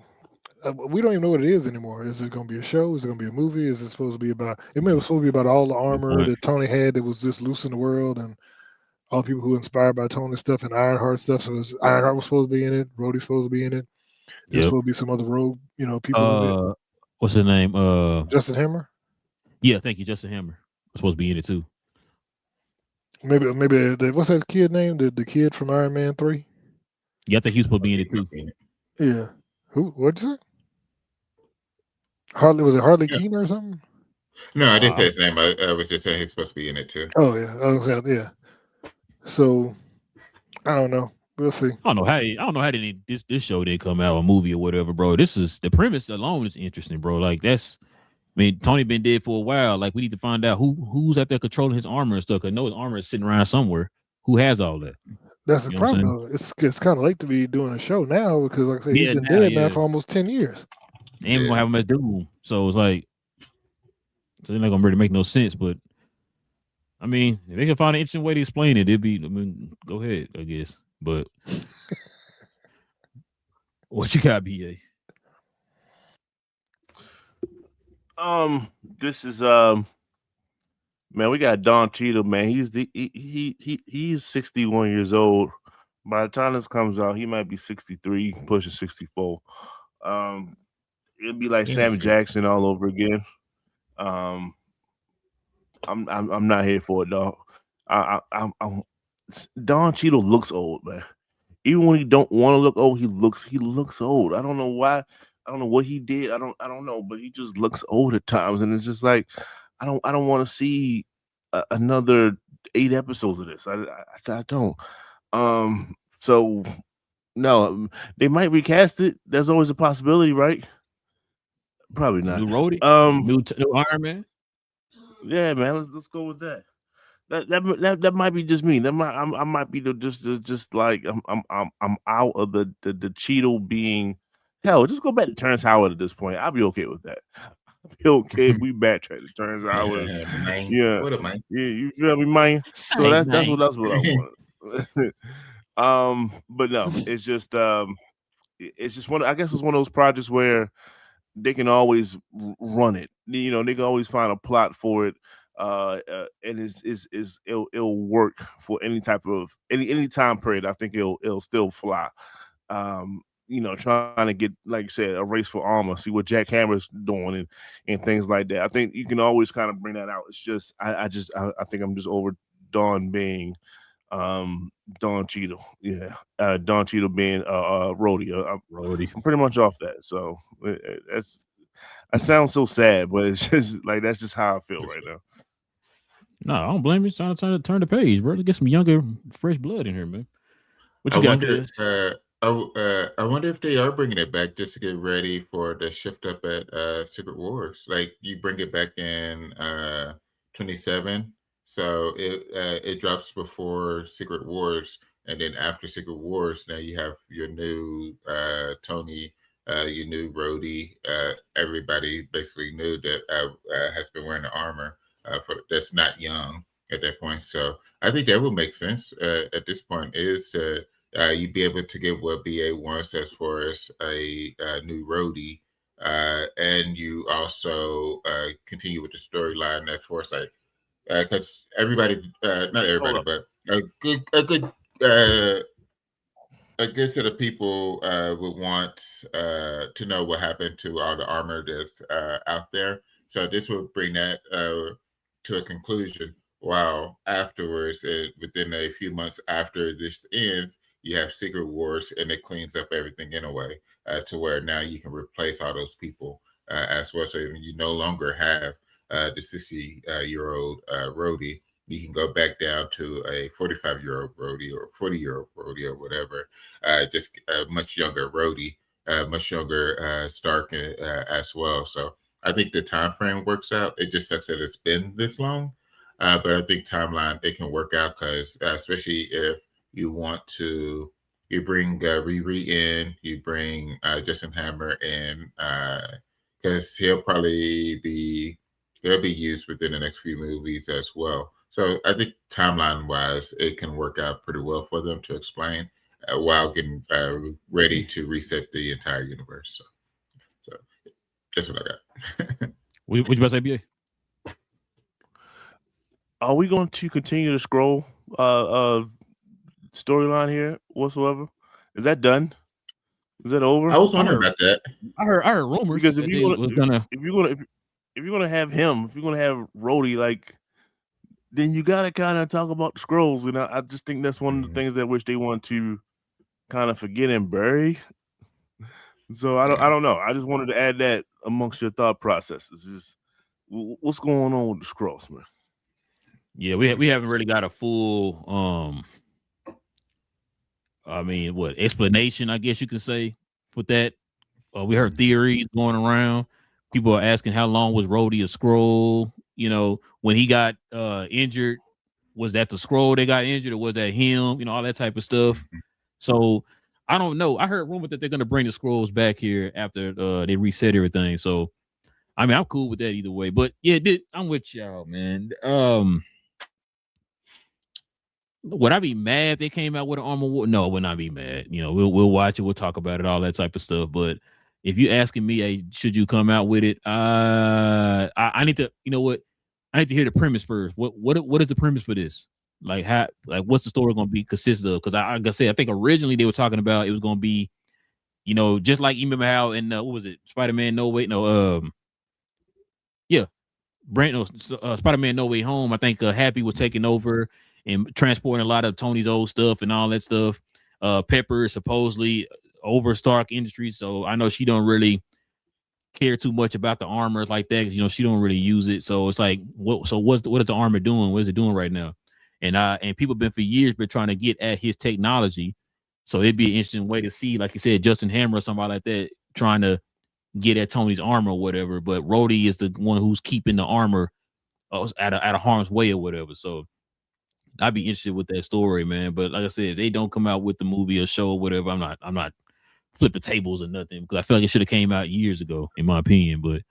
we don't even know what it is anymore. Is it going to be a show? Is it going to be a movie? Is it supposed to be about? It was supposed to be about all the Good armor point. that Tony had that was just loose in the world, and all the people who were inspired by Tony stuff and Ironheart stuff. So Ironheart was supposed to be in it. Rhodey's supposed to be in it. There's Yep. supposed to be some other rogue, people in it. What's his name? Justin Hammer. Yeah, thank you, Justin Hammer. Was supposed to be in it too. Maybe what's that kid name? The kid from Iron Man 3? Yeah, I think he was supposed to be in it too. Yeah. Who? What'd you say? Was it Harley Yeah. Keener or something? No, I didn't say his name. I was just saying he's supposed to be in it too. Oh yeah. Yeah. So I don't know. We'll see. I don't know how this show didn't come out, a movie or whatever, bro. This is the premise alone is interesting, bro. Like Tony been dead for a while. Like we need to find out who's out there controlling his armor and stuff. I know his armor is sitting around somewhere. Who has all that? That's the problem, though. It's kind of late to be doing a show now because, like I said, he's been dead now for almost 10 years. And we're gonna have him as Doom, so it's like, so they're not gonna really make no sense. But I mean, if they can find an interesting way to explain it, it'd be. I mean, go ahead, I guess. But what you got, BA? This is man, we got Don Cheadle, man. He's 61 years old. By the time this comes out, he might be 63, pushing 64. It'd be like Sam Jackson all over again. I'm not here for it, dog. Don Cheadle looks old, man. Even when he don't want to look old, he looks old. I don't know why. I don't know what he did. I don't know, but he just looks old at times, and it's just like I don't want to see another 8 episodes of this. I don't. So no, they might recast it. There's always a possibility, right? Probably not. New Rhodey, new Iron Man. Yeah, man. Let's go with that. That might be just me. I might be just like I'm out of the Cheadle being. Hell, just go back to Terrence Howard at this point. I'll be okay with that. I'll be okay if we backtrack to Terrence Howard. Yeah, what am I? Yeah, you feel me, man? So that's what I want. But no, it's just one. I guess it's one of those projects where they can always run it. You know, they can always find a plot for it. And it'll work for any type of any time period. I think it'll still fly. Trying to get, like you said, a race for armor, see what Jack Hammer's doing and things like that. I think you can always kind of bring that out. It's just I think I'm just over Don being Don Cheadle. Yeah. Don Cheadle being Rhodey. I'm pretty much off that. So I sound so sad, but it's just like that's just how I feel right now. No, I don't blame you. It's trying to turn the page, bro. To get some younger, fresh blood in here, man. What you got? I wonder if they are bringing it back just to get ready for the shift up at Secret Wars. Like you bring it back in 27, so it drops before Secret Wars, and then after Secret Wars, now you have your new Tony, your new Rhodey. Everybody basically new that has been wearing the armor. That's not young at that point. So I think that would make sense at this point is you'd be able to get what BA wants as far as a new Rhodey. And you also continue with the storyline as far as like, because everybody, not everybody, but a good set of people would want to know what happened to all the armor that's out there. So this would bring that to a conclusion. While afterwards, within a few months after this ends, you have Secret Wars, and it cleans up everything in a way to where now you can replace all those people as well. So you no longer have the 60-year-old Rhodey. You can go back down to a 45-year-old Rhodey or 40-year-old Rhodey or whatever. Just a much younger Rhodey, much younger Stark as well. So I think the time frame works out. It just sucks that it's been this long, but I think timeline it can work out because especially if you want to, you bring Riri in, you bring Justin Hammer in because he'll be used within the next few movies as well. So I think timeline wise, it can work out pretty well for them to explain while getting ready to reset the entire universe. So. That's what I got. What you about to say, BA? Are we going to continue to scroll storyline here whatsoever? Is that done? Is that over? I was I wondering heard, about that. I heard rumors Because if that you're they gonna was gonna. if you're gonna have him, if you're gonna have Rhodey, like, then you gotta kind of talk about the scrolls. And I just think that's one of the things that which they want to kind of forget and bury. So I don't know. I just wanted to add that amongst your thought processes. Just what's going on with the scrolls, man? Yeah, we haven't really got a full I mean, what explanation? I guess you could say with that. We heard theories going around. People are asking how long was Rhodey a scroll? You know, when he got injured, was that the scroll that got injured, or was that him? You know, all that type of stuff. So I don't know. I heard rumor that they're gonna bring the scrolls back here after they reset everything. So I mean, I'm cool with that either way. But yeah, I'm with y'all, man. Would I be mad if they came out with an Armor War? No, I would not be mad. You know, we'll watch it, we'll talk about it, all that type of stuff. But if you asking me, hey, should you come out with it? I need to, you know what? I need to hear the premise first. What is the premise for this? Like what's the story going to be consist of? Because like I said, I think originally they were talking about it was going to be, you know, just like you remember how in what was it, Spider-Man Spider-Man No Way Home. I think Happy was taking over and transporting a lot of Tony's old stuff and all that stuff. Pepper is supposedly over Stark Industries, so I know she don't really care too much about the armor like that. You know, she don't really use it. So it's like, what is the armor doing? What is it doing right now? And people been for years been trying to get at his technology. So it'd be an interesting way to see, like you said, Justin Hammer or somebody like that trying to get at Tony's armor or whatever. But Rhodey is the one who's keeping the armor out of harm's way or whatever. So I'd be interested with that story, man. But like I said, if they don't come out with the movie or show or whatever, I'm not flipping tables or nothing, because I feel like it should have came out years ago, in my opinion. But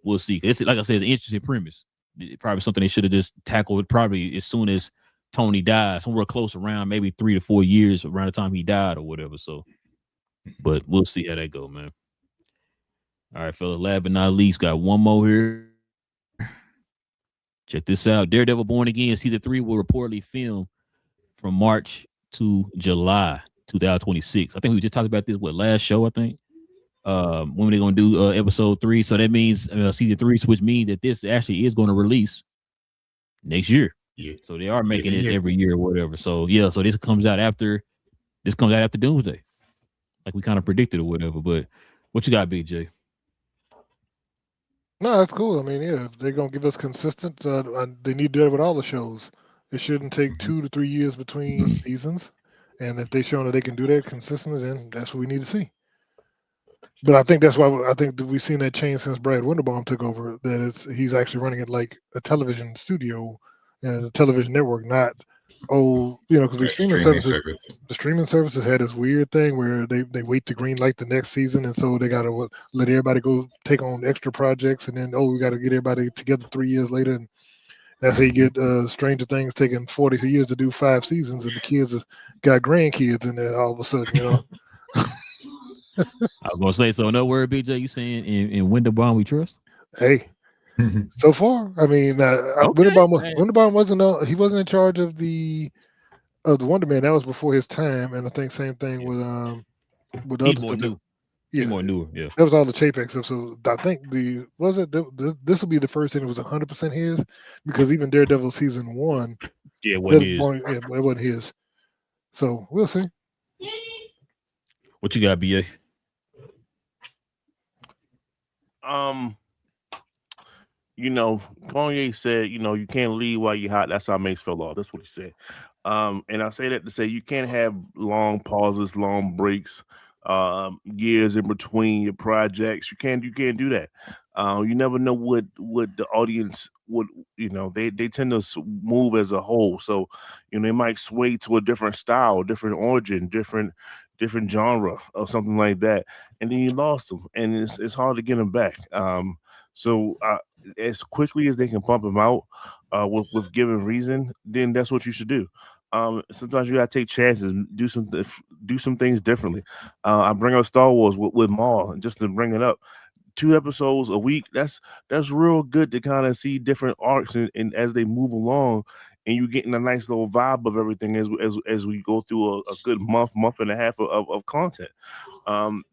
we'll see. It's like I said, it's an interesting premise. Probably something they should have just tackled probably as soon as Tony died, somewhere close around maybe 3 to 4 years around the time he died or whatever. So, but we'll see how that go, man. All right, fellas. Last but not least, got one more here. Check this out. Daredevil Born Again season 3 will reportedly film from March to July 2026. I think we just talked about this last show, I think. When they're gonna do episode 3. So that means season 3, which means that this actually is going to release next year. Yeah. So they are making it every year or whatever. So yeah, so this comes out after Doomsday, like we kind of predicted or whatever. But what you got, Big J? No, that's cool. I mean, yeah, if they're gonna give us consistent, they need to do it with all the shows. It shouldn't take 2 to 3 years between seasons, and if they show that they can do that consistently, then that's what we need to see. But I think that's why I think that we've seen that change since Brad Winderbaum took over. That he's actually running it like a television studio and a television network, not because the streaming services had this weird thing where they wait to green light the next season, and so they got to let everybody go take on extra projects, and then we got to get everybody together 3 years later, and that's how you get Stranger Things taking 40 years to do 5 seasons, and the kids got grandkids in there all of a sudden, I was gonna say, so no word, BJ. You saying in Winterbaum we trust? Hey, so far, I mean, Winterbaum wasn't he wasn't in charge of the Wonder Man. That was before his time, and I think same thing with other stuff. He's more newer. Yeah, that was all the Chapek stuff. So I think this will be the first thing that was 100% his, because even Daredevil season 1, it wasn't his. It wasn't his. So we'll see. What you got, BA? Kanye said, you can't leave while you're hot. That's how Mace fell off. That's what he said. And I say that to say you can't have long pauses, long breaks, years in between your projects. You can't do that. You never know what the audience would, they tend to move as a whole. So, they might sway to a different style, different origin, different genre or something like that. And then you lost them, and it's hard to get them back. So as quickly as they can pump them out with given reason, then that's what you should do. Sometimes you gotta take chances, do some things differently. I bring up Star Wars with Maul, just to bring it up. 2 episodes a week, that's real good to kind of see different arcs and as they move along, and you're getting a nice little vibe of everything as we go through a good month and a half of content.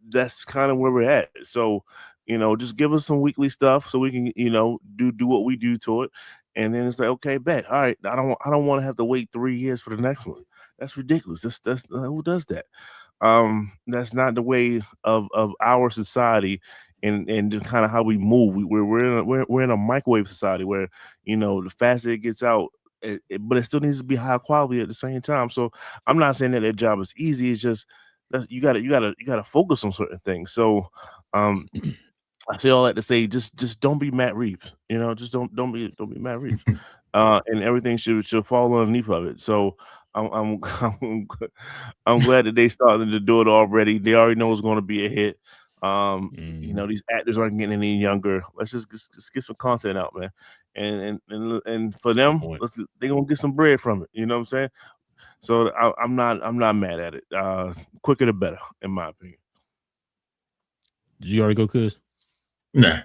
That's kind of where we're at. So, just give us some weekly stuff so we can, do what we do to it. And then it's like, okay, bet. All right, I don't want to have to wait 3 years for the next one. That's ridiculous. That's who does that? That's not the way of our society and just kind of how we move. We're in a microwave society where the faster it gets out, but it still needs to be high quality at the same time. So I'm not saying that job is easy. It's just that you gotta focus on certain things. So I say all that to say, just don't be Matt Reeves. Just don't be Matt Reeves. And everything should fall underneath of it. So I'm I'm glad that they started to do it already. They already know it's going to be a hit. These actors aren't getting any younger. Let's just get some content out, man. And for them, they're gonna get some bread from it. You know what I'm saying? So I'm not mad at it. Quicker the better, in my opinion. Did you already go, Cuz? No,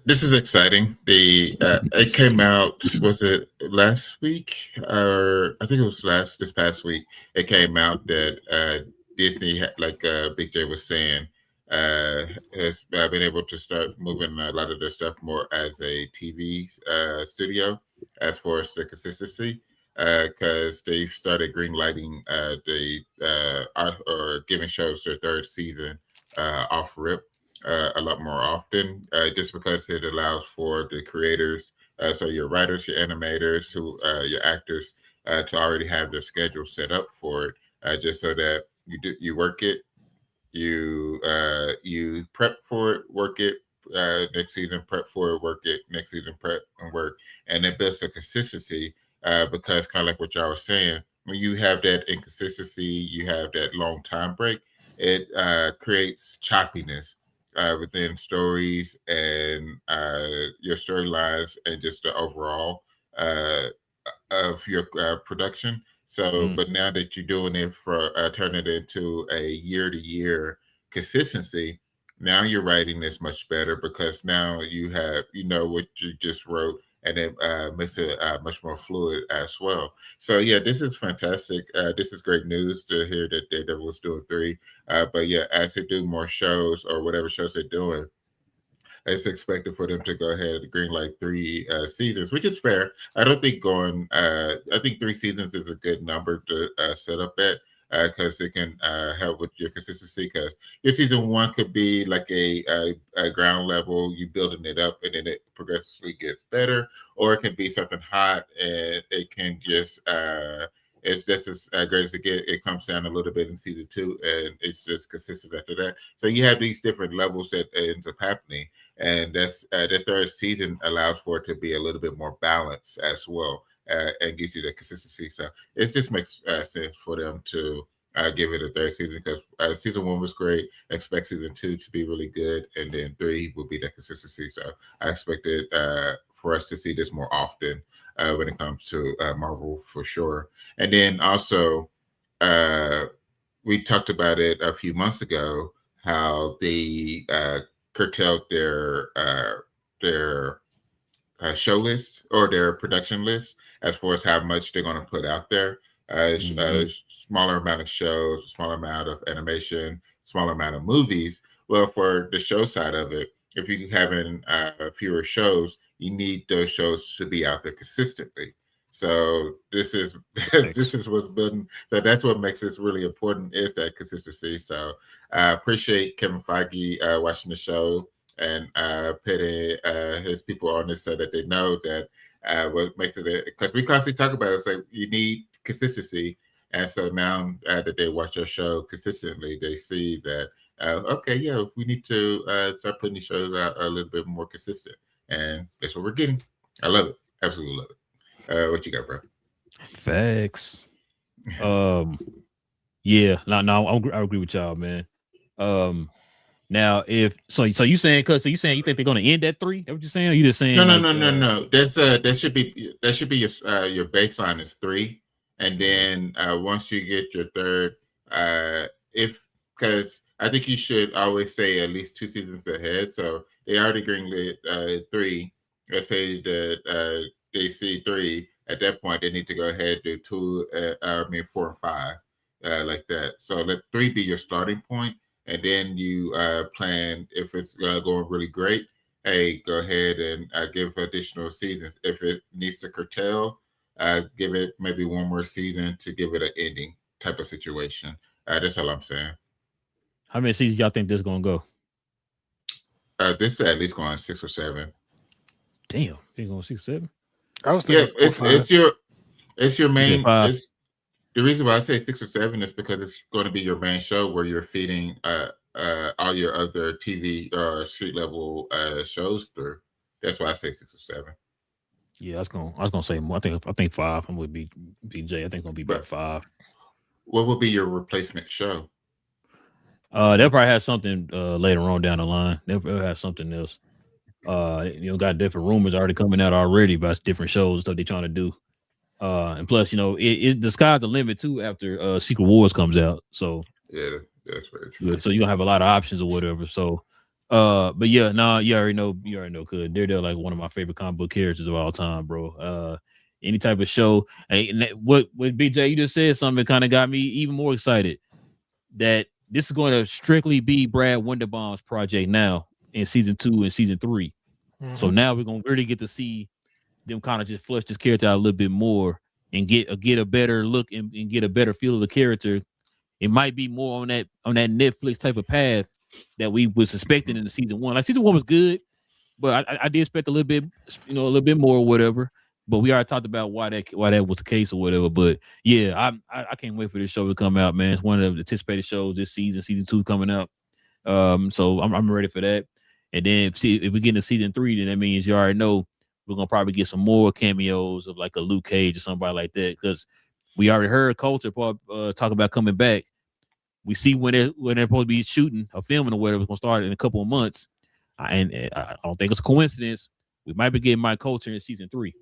this is exciting. It came out, was it last week, or I think it was this past week? It came out that Disney, like Big J was saying, has been able to start moving a lot of their stuff more as a TV studio, as far as the consistency, because they've started greenlighting or giving shows their third season off rip. A lot more often, just because it allows for the creators, so your writers, your animators, your actors, to already have their schedule set up for it, just so that you work it, you prep for it, work it next season, prep for it, work it next season, prep and work, and it builds a consistency. Because kind of like what y'all were saying, when you have that inconsistency, you have that long time break, it creates choppiness within stories and your storylines and just the overall of your production. So, but now that you're doing it for turning it into a year-to-year consistency, now your writing is much better because now you know what you just wrote, and it makes it much more fluid as well. So yeah, this is fantastic. This is great news to hear that Daredevil's doing 3. But yeah, as they do more shows or whatever shows they're doing, it's expected for them to go ahead and green like 3 seasons, which is fair. I don't think I think 3 seasons is a good number to set up at, because it can help with your consistency. Because your season 1 could be like a ground level, you building it up, and then it progressively gets better, or it can be something hot and it can just it's just as great as it gets. It comes down a little bit in season 2, and it's just consistent after that. So you have these different levels that ends up happening, and that's the third season allows for it to be a little bit more balanced as well, and gives you the consistency. So it just makes sense for them to give it a third season, because season 1 was great. I expect season 2 to be really good, and then 3 will be the consistency. So I expect it for us to see this more often when it comes to Marvel, for sure. And then also, we talked about it a few months ago, how they curtailed their show list or their production list as far as how much they're going to put out there. Smaller amount of shows, smaller amount of animation, smaller amount of movies. Well, for the show side of it, if you're having fewer shows, you need those shows to be out there consistently. So this is what's building. So that's what makes this really important, is that consistency. So I appreciate Kevin Feige watching the show and putting his people on it so that they know that what makes it, because we constantly talk about it. It's like you need consistency, and so now that they watch your show consistently, they see that okay, yeah, we need to start putting these shows out a little bit more consistent, and that's what we're getting. I love it, absolutely love it. What you got, bro? Facts. Yeah, no, I agree with y'all, man. Now if so you saying you saying you think they're gonna end at 3? That what you're saying? Or you just saying no. That's that should be your baseline is 3, and then once you get your third, because I think you should always stay at least 2 seasons ahead. So they already greenlit 3. Let's say that they see 3. At that point, they need to go ahead and do 2. 4 and 5, like that. So let 3 be your starting point, and then you plan if it's going really great. Hey, go ahead and give additional seasons. If it needs to curtail, give it maybe one more season to give it an ending type of situation. That's all I'm saying. How many seasons y'all think this gonna go? This is at least going 6 or 7. Damn, think going 6 or 7. I was Yeah, thinking 4 or 5. it's your main. 5. It's the reason why I say 6 or 7 is because it's going to be your main show where you're feeding all your other TV or street level shows through. That's why I say 6 or 7. Yeah, I was gonna say more. I think 5. I'm with BJ. I think it's gonna be about 5. What would be your replacement show? They'll probably have something later on down the line. They'll have something else. Got different rumors already coming out already about different shows and stuff they're trying to do. And plus, the sky's the limit too after Secret Wars comes out. So yeah, that's very true. So you're gonna have a lot of options or whatever. So but yeah, you already know, cause they're like one of my favorite comic book characters of all time, bro. Any type of show. And what BJ, you just said something that kind of got me even more excited that this is going to strictly be Brad Winderbaum's project now in season 2 and season 3. Mm-hmm. So now we're gonna really get to see them kind of just flush this character out a little bit more and get a better look and get a better feel of the character. It might be more on that Netflix type of path that we was suspecting in the season 1. Like season 1 was good, but I did expect a little bit more or whatever. But we already talked about why that was the case or whatever. But yeah, I can't wait for this show to come out, man. It's one of the anticipated shows this season. Season 2 coming out. So I'm ready for that. And then if we get into season 3, then that means you already know we're gonna probably get some more cameos of like a Luke Cage or somebody like that. Because we already heard Coulter talk about coming back. We see when they're supposed to be shooting or filming or whatever. It's gonna start in a couple of months. And I don't think it's a coincidence. We might be getting Mike Coulter in season 3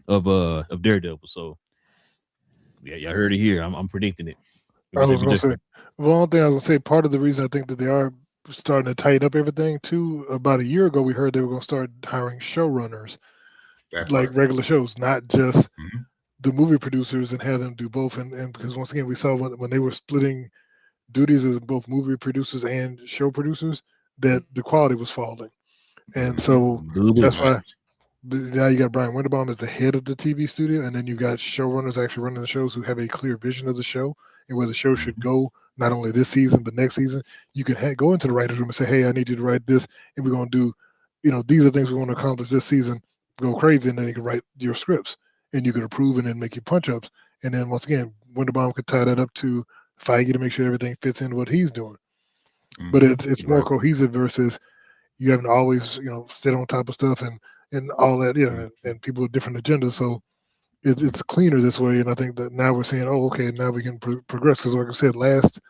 of Daredevil. So yeah, y'all heard it here. I'm predicting it. I was gonna say one thing I was gonna say, part of the reason I think that they are starting to tighten up everything too, about a year ago we heard they were gonna start hiring showrunners, like regular shows, not just the movie producers, and have them do both. And because once again we saw when they were splitting duties as both movie producers and show producers, that the quality was falling. And so that's why now you got Brian Winderbaum as the head of the TV studio, and then you got showrunners actually running the shows who have a clear vision of the show and where the show should go, not only this season but next season. You can go into the writer's room and say, hey, I need you to write this, and we're going to do, these are things we want to accomplish this season. Go crazy, and then you can write your scripts, and you could approve and then make your punch-ups. And then once again, Winderbaum could tie that up to Feige to make sure everything fits in what he's doing. But it's more cohesive versus you having to always, sit on top of stuff and all that, and people with different agendas. So it's cleaner this way. And I think that now we're saying, oh, okay, now we can progress. Because like I said, last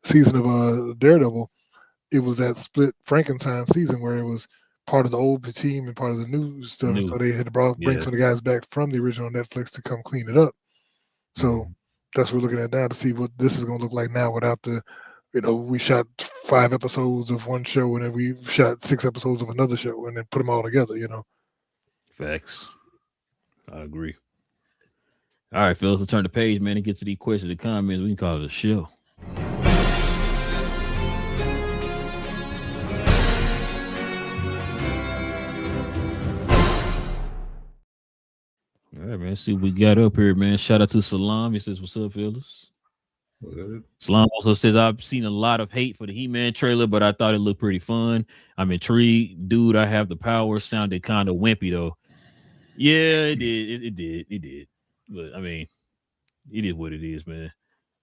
season of Daredevil, it was that split Frankenstein season where it was part of the old team and part of the new stuff. So they had to bring some of the guys back from the original Netflix to come clean it up. So that's what we're looking at now to see what this is going to look like now without the, we shot 5 episodes of one show and then we shot 6 episodes of another show and then put them all together, Facts. I agree. All right, fellas, let's turn the page, man, and get to these questions and comments. We can call it a show. All right, man. Let's see what we got up here, man. Shout out to Salam. He says, what's up, fellas? Salam also says, I've seen a lot of hate for the He-Man trailer, but I thought it looked pretty fun. I'm intrigued. Dude, I have the power. Sounded kind of wimpy, though. Yeah, it did. It did. But, I mean, it is what it is, man.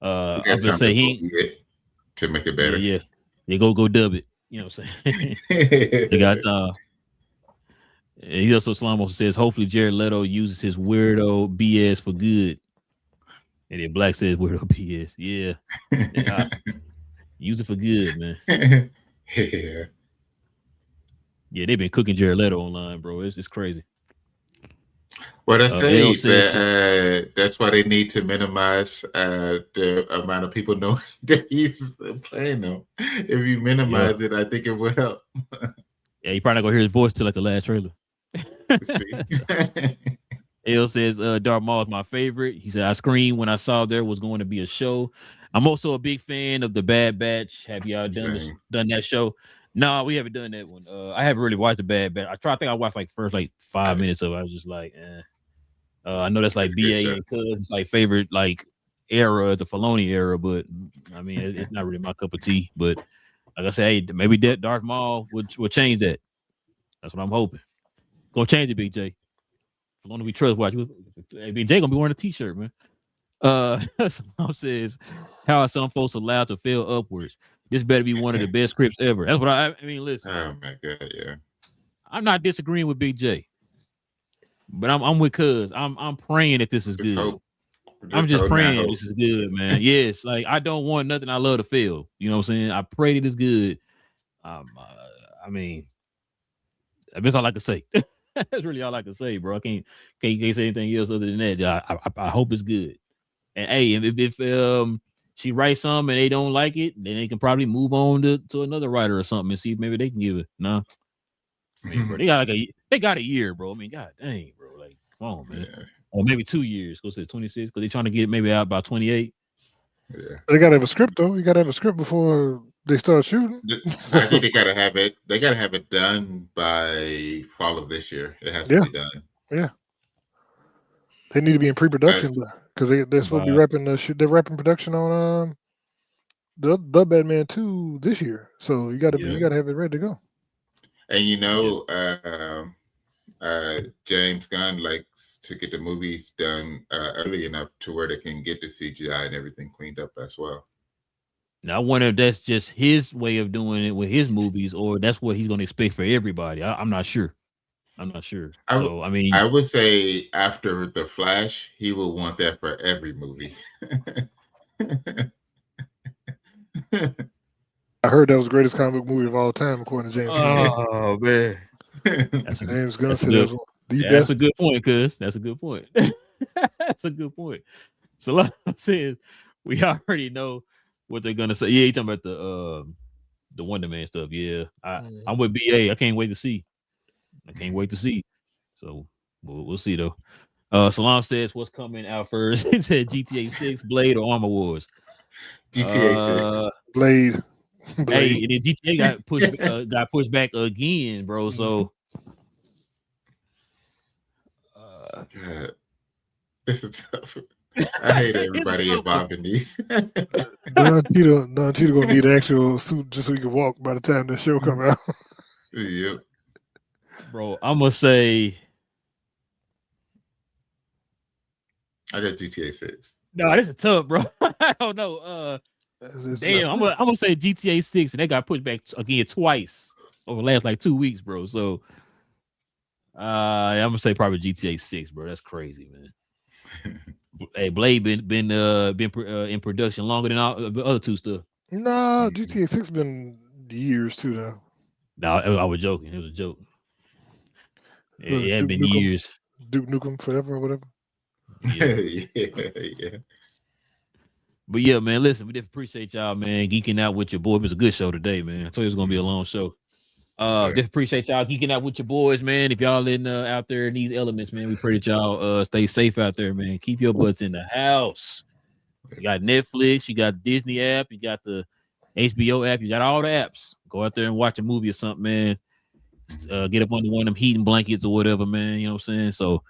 I'm just saying to make it better. Yeah. Go dub it. You know what I'm saying? They got he also Salam also says, hopefully Jared Leto uses his weirdo BS for good. And then Black says weirdo BS. Yeah. Use it for good, man. Yeah, they've been cooking Jared Leto online, bro. It's crazy. What I L say says that that's why they need to minimize the amount of people know that he's playing them. If you yeah. minimize it, I think it will help. Yeah, you probably not gonna hear his voice till like the last trailer. See, So, L says Darth Maul is my favorite. He said I screamed when I saw there was going to be a show. I'm also a big fan of the Bad Batch. Have y'all Same. done that show? No, we haven't done that one. I haven't really watched the Bad Batch. I think I watched like first like 5 minutes of it. I was just like, eh. I know that's like It's a good BA show. and Cuz it's like favorite like era, the Filoni era, but I mean it's not really my cup of tea. But like I said, hey, maybe that Darth Maul would change that. That's what I'm hoping. Gonna change it, Big J. Filoni we trust. Watch, hey, Big J gonna be wearing a T-shirt, man. Someone says, "How are some folks allowed to fail upwards? This better be one of the best scripts ever." That's what I mean. Listen, Oh my god, yeah. I'm not disagreeing with Big J, but I'm with Cuz. I'm praying that this is Just good. hope. I'm just holding out praying hope. this is good, man. Yes, like I don't want nothing I love to fail. You know what I'm saying? I pray that it's good. I mean, that's all I can say. That's really all I can say, bro. I can't say anything else other than that. I hope it's good. And hey, if she writes something and they don't like it, then they can probably move on to another writer or something and see if maybe they can give it. No, I mean, bro, they got a year, bro. I mean, god dang, bro. Like, come on, man. Yeah. Or maybe 2 years. Go to 26 because they're trying to get it maybe out by 28. Yeah. They gotta have a script though. You gotta have a script before they start shooting. I think they gotta have it. They gotta have it done by fall of this year. It has to be done. Yeah. They need to be in pre-production because they're supposed to be wrapping the shoot. They're wrapping production on the Batman 2 this year. So you gotta have it ready to go. And James Gunn likes to get the movies done early enough to where they can get the CGI and everything cleaned up as well. Now I wonder if that's just his way of doing it with his movies, or that's what he's going to expect for everybody. I'm not sure. So I mean, I would say after The Flash, he will want that for every movie. I heard that was the greatest comic book movie of all time, according to James. Oh man, James Gunn said that's the best. a good point, cuz that's a good point. That's a good point. So like I'm saying, we already know what they're gonna say. Yeah, you talking about the Wonder Man stuff. Yeah, I'm with BA. I can't wait to see. So we'll see though. Salam says what's coming out first. It said GTA 6, Blade, or Armor Wars. GTA 6, Blade. Hey, and then GTA got pushed back again, bro. So God. It's a tough. I hate everybody involved in these. Don Tito gonna need an actual suit just so he can walk by the time the show come out. Yep. Bro, I'm gonna say I got GTA 6. no, this is tough, bro. I don't know. Damn, I'm gonna say GTA 6, and they got pushed back again twice over the last like 2 weeks, bro. So I'm gonna say probably GTA 6, bro. That's crazy, man. Hey, Blade been in production longer than all the other two stuff. No, GTA 6 been years too now. No, I was joking. It was a joke. It had been years. Duke Nukem Forever or whatever. Yeah. But yeah, man, listen, we definitely appreciate y'all, man, geeking out with your boy. It was a good show today, man. I told you it was gonna be a long show. Definitely appreciate y'all geeking out with your boys, man. If y'all in out there in these elements, man, we pray that y'all stay safe out there, man. Keep your butts in the house. You got Netflix, you got Disney app, you got the HBO app, you got all the apps. Go out there and watch a movie or something, man. Get up under one of them heating blankets or whatever, man. You know what I'm saying? So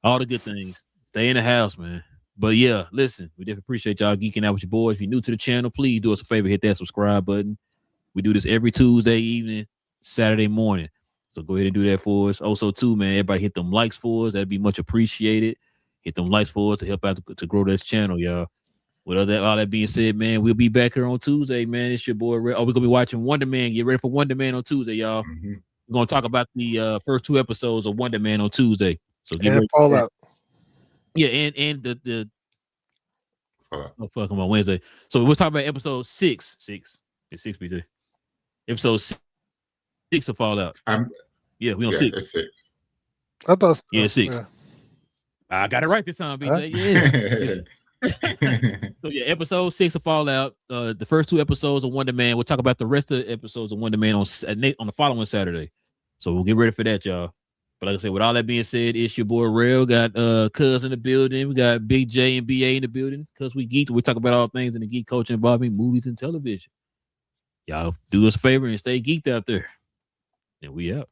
all the good things. Stay in the house, man. But yeah, listen, we definitely appreciate y'all geeking out with your boys. If you're new to the channel, please do us a favor, hit that subscribe button. We do this every Tuesday evening, Saturday morning. So go ahead and do that for us. Also, too, man, everybody hit them likes for us. That'd be much appreciated. Hit them likes for us to help out to grow this channel, y'all. With all that being said, man, we'll be back here on Tuesday, man. It's your boy. We're gonna be watching Wonder Man. Get ready for Wonder Man on Tuesday, y'all. Mm-hmm. We're gonna talk about the first 2 episodes of Wonder Man on Tuesday. So get and ready. Fallout. Yeah, and the Fallout. oh fuck, I'm on Wednesday. So we'll talk about episode 6. It's 6 BJ. Episode 6 of Fallout. We on 6. It's 6. I thought 6. Yeah. I got it right this time, BJ. Yeah. So yeah, episode 6 of Fallout. The first 2 episodes of Wonder Man. We'll talk about the rest of the episodes of Wonder Man on the following Saturday. So we'll get ready for that, y'all. But like I said, with all that being said, it's your boy Rail. Got Cuz in the building. We got Big J and BA in the building. Cuz we geek. We talk about all things in the geek culture involving movies and television. Y'all do us a favor and stay geeked out there. And we out.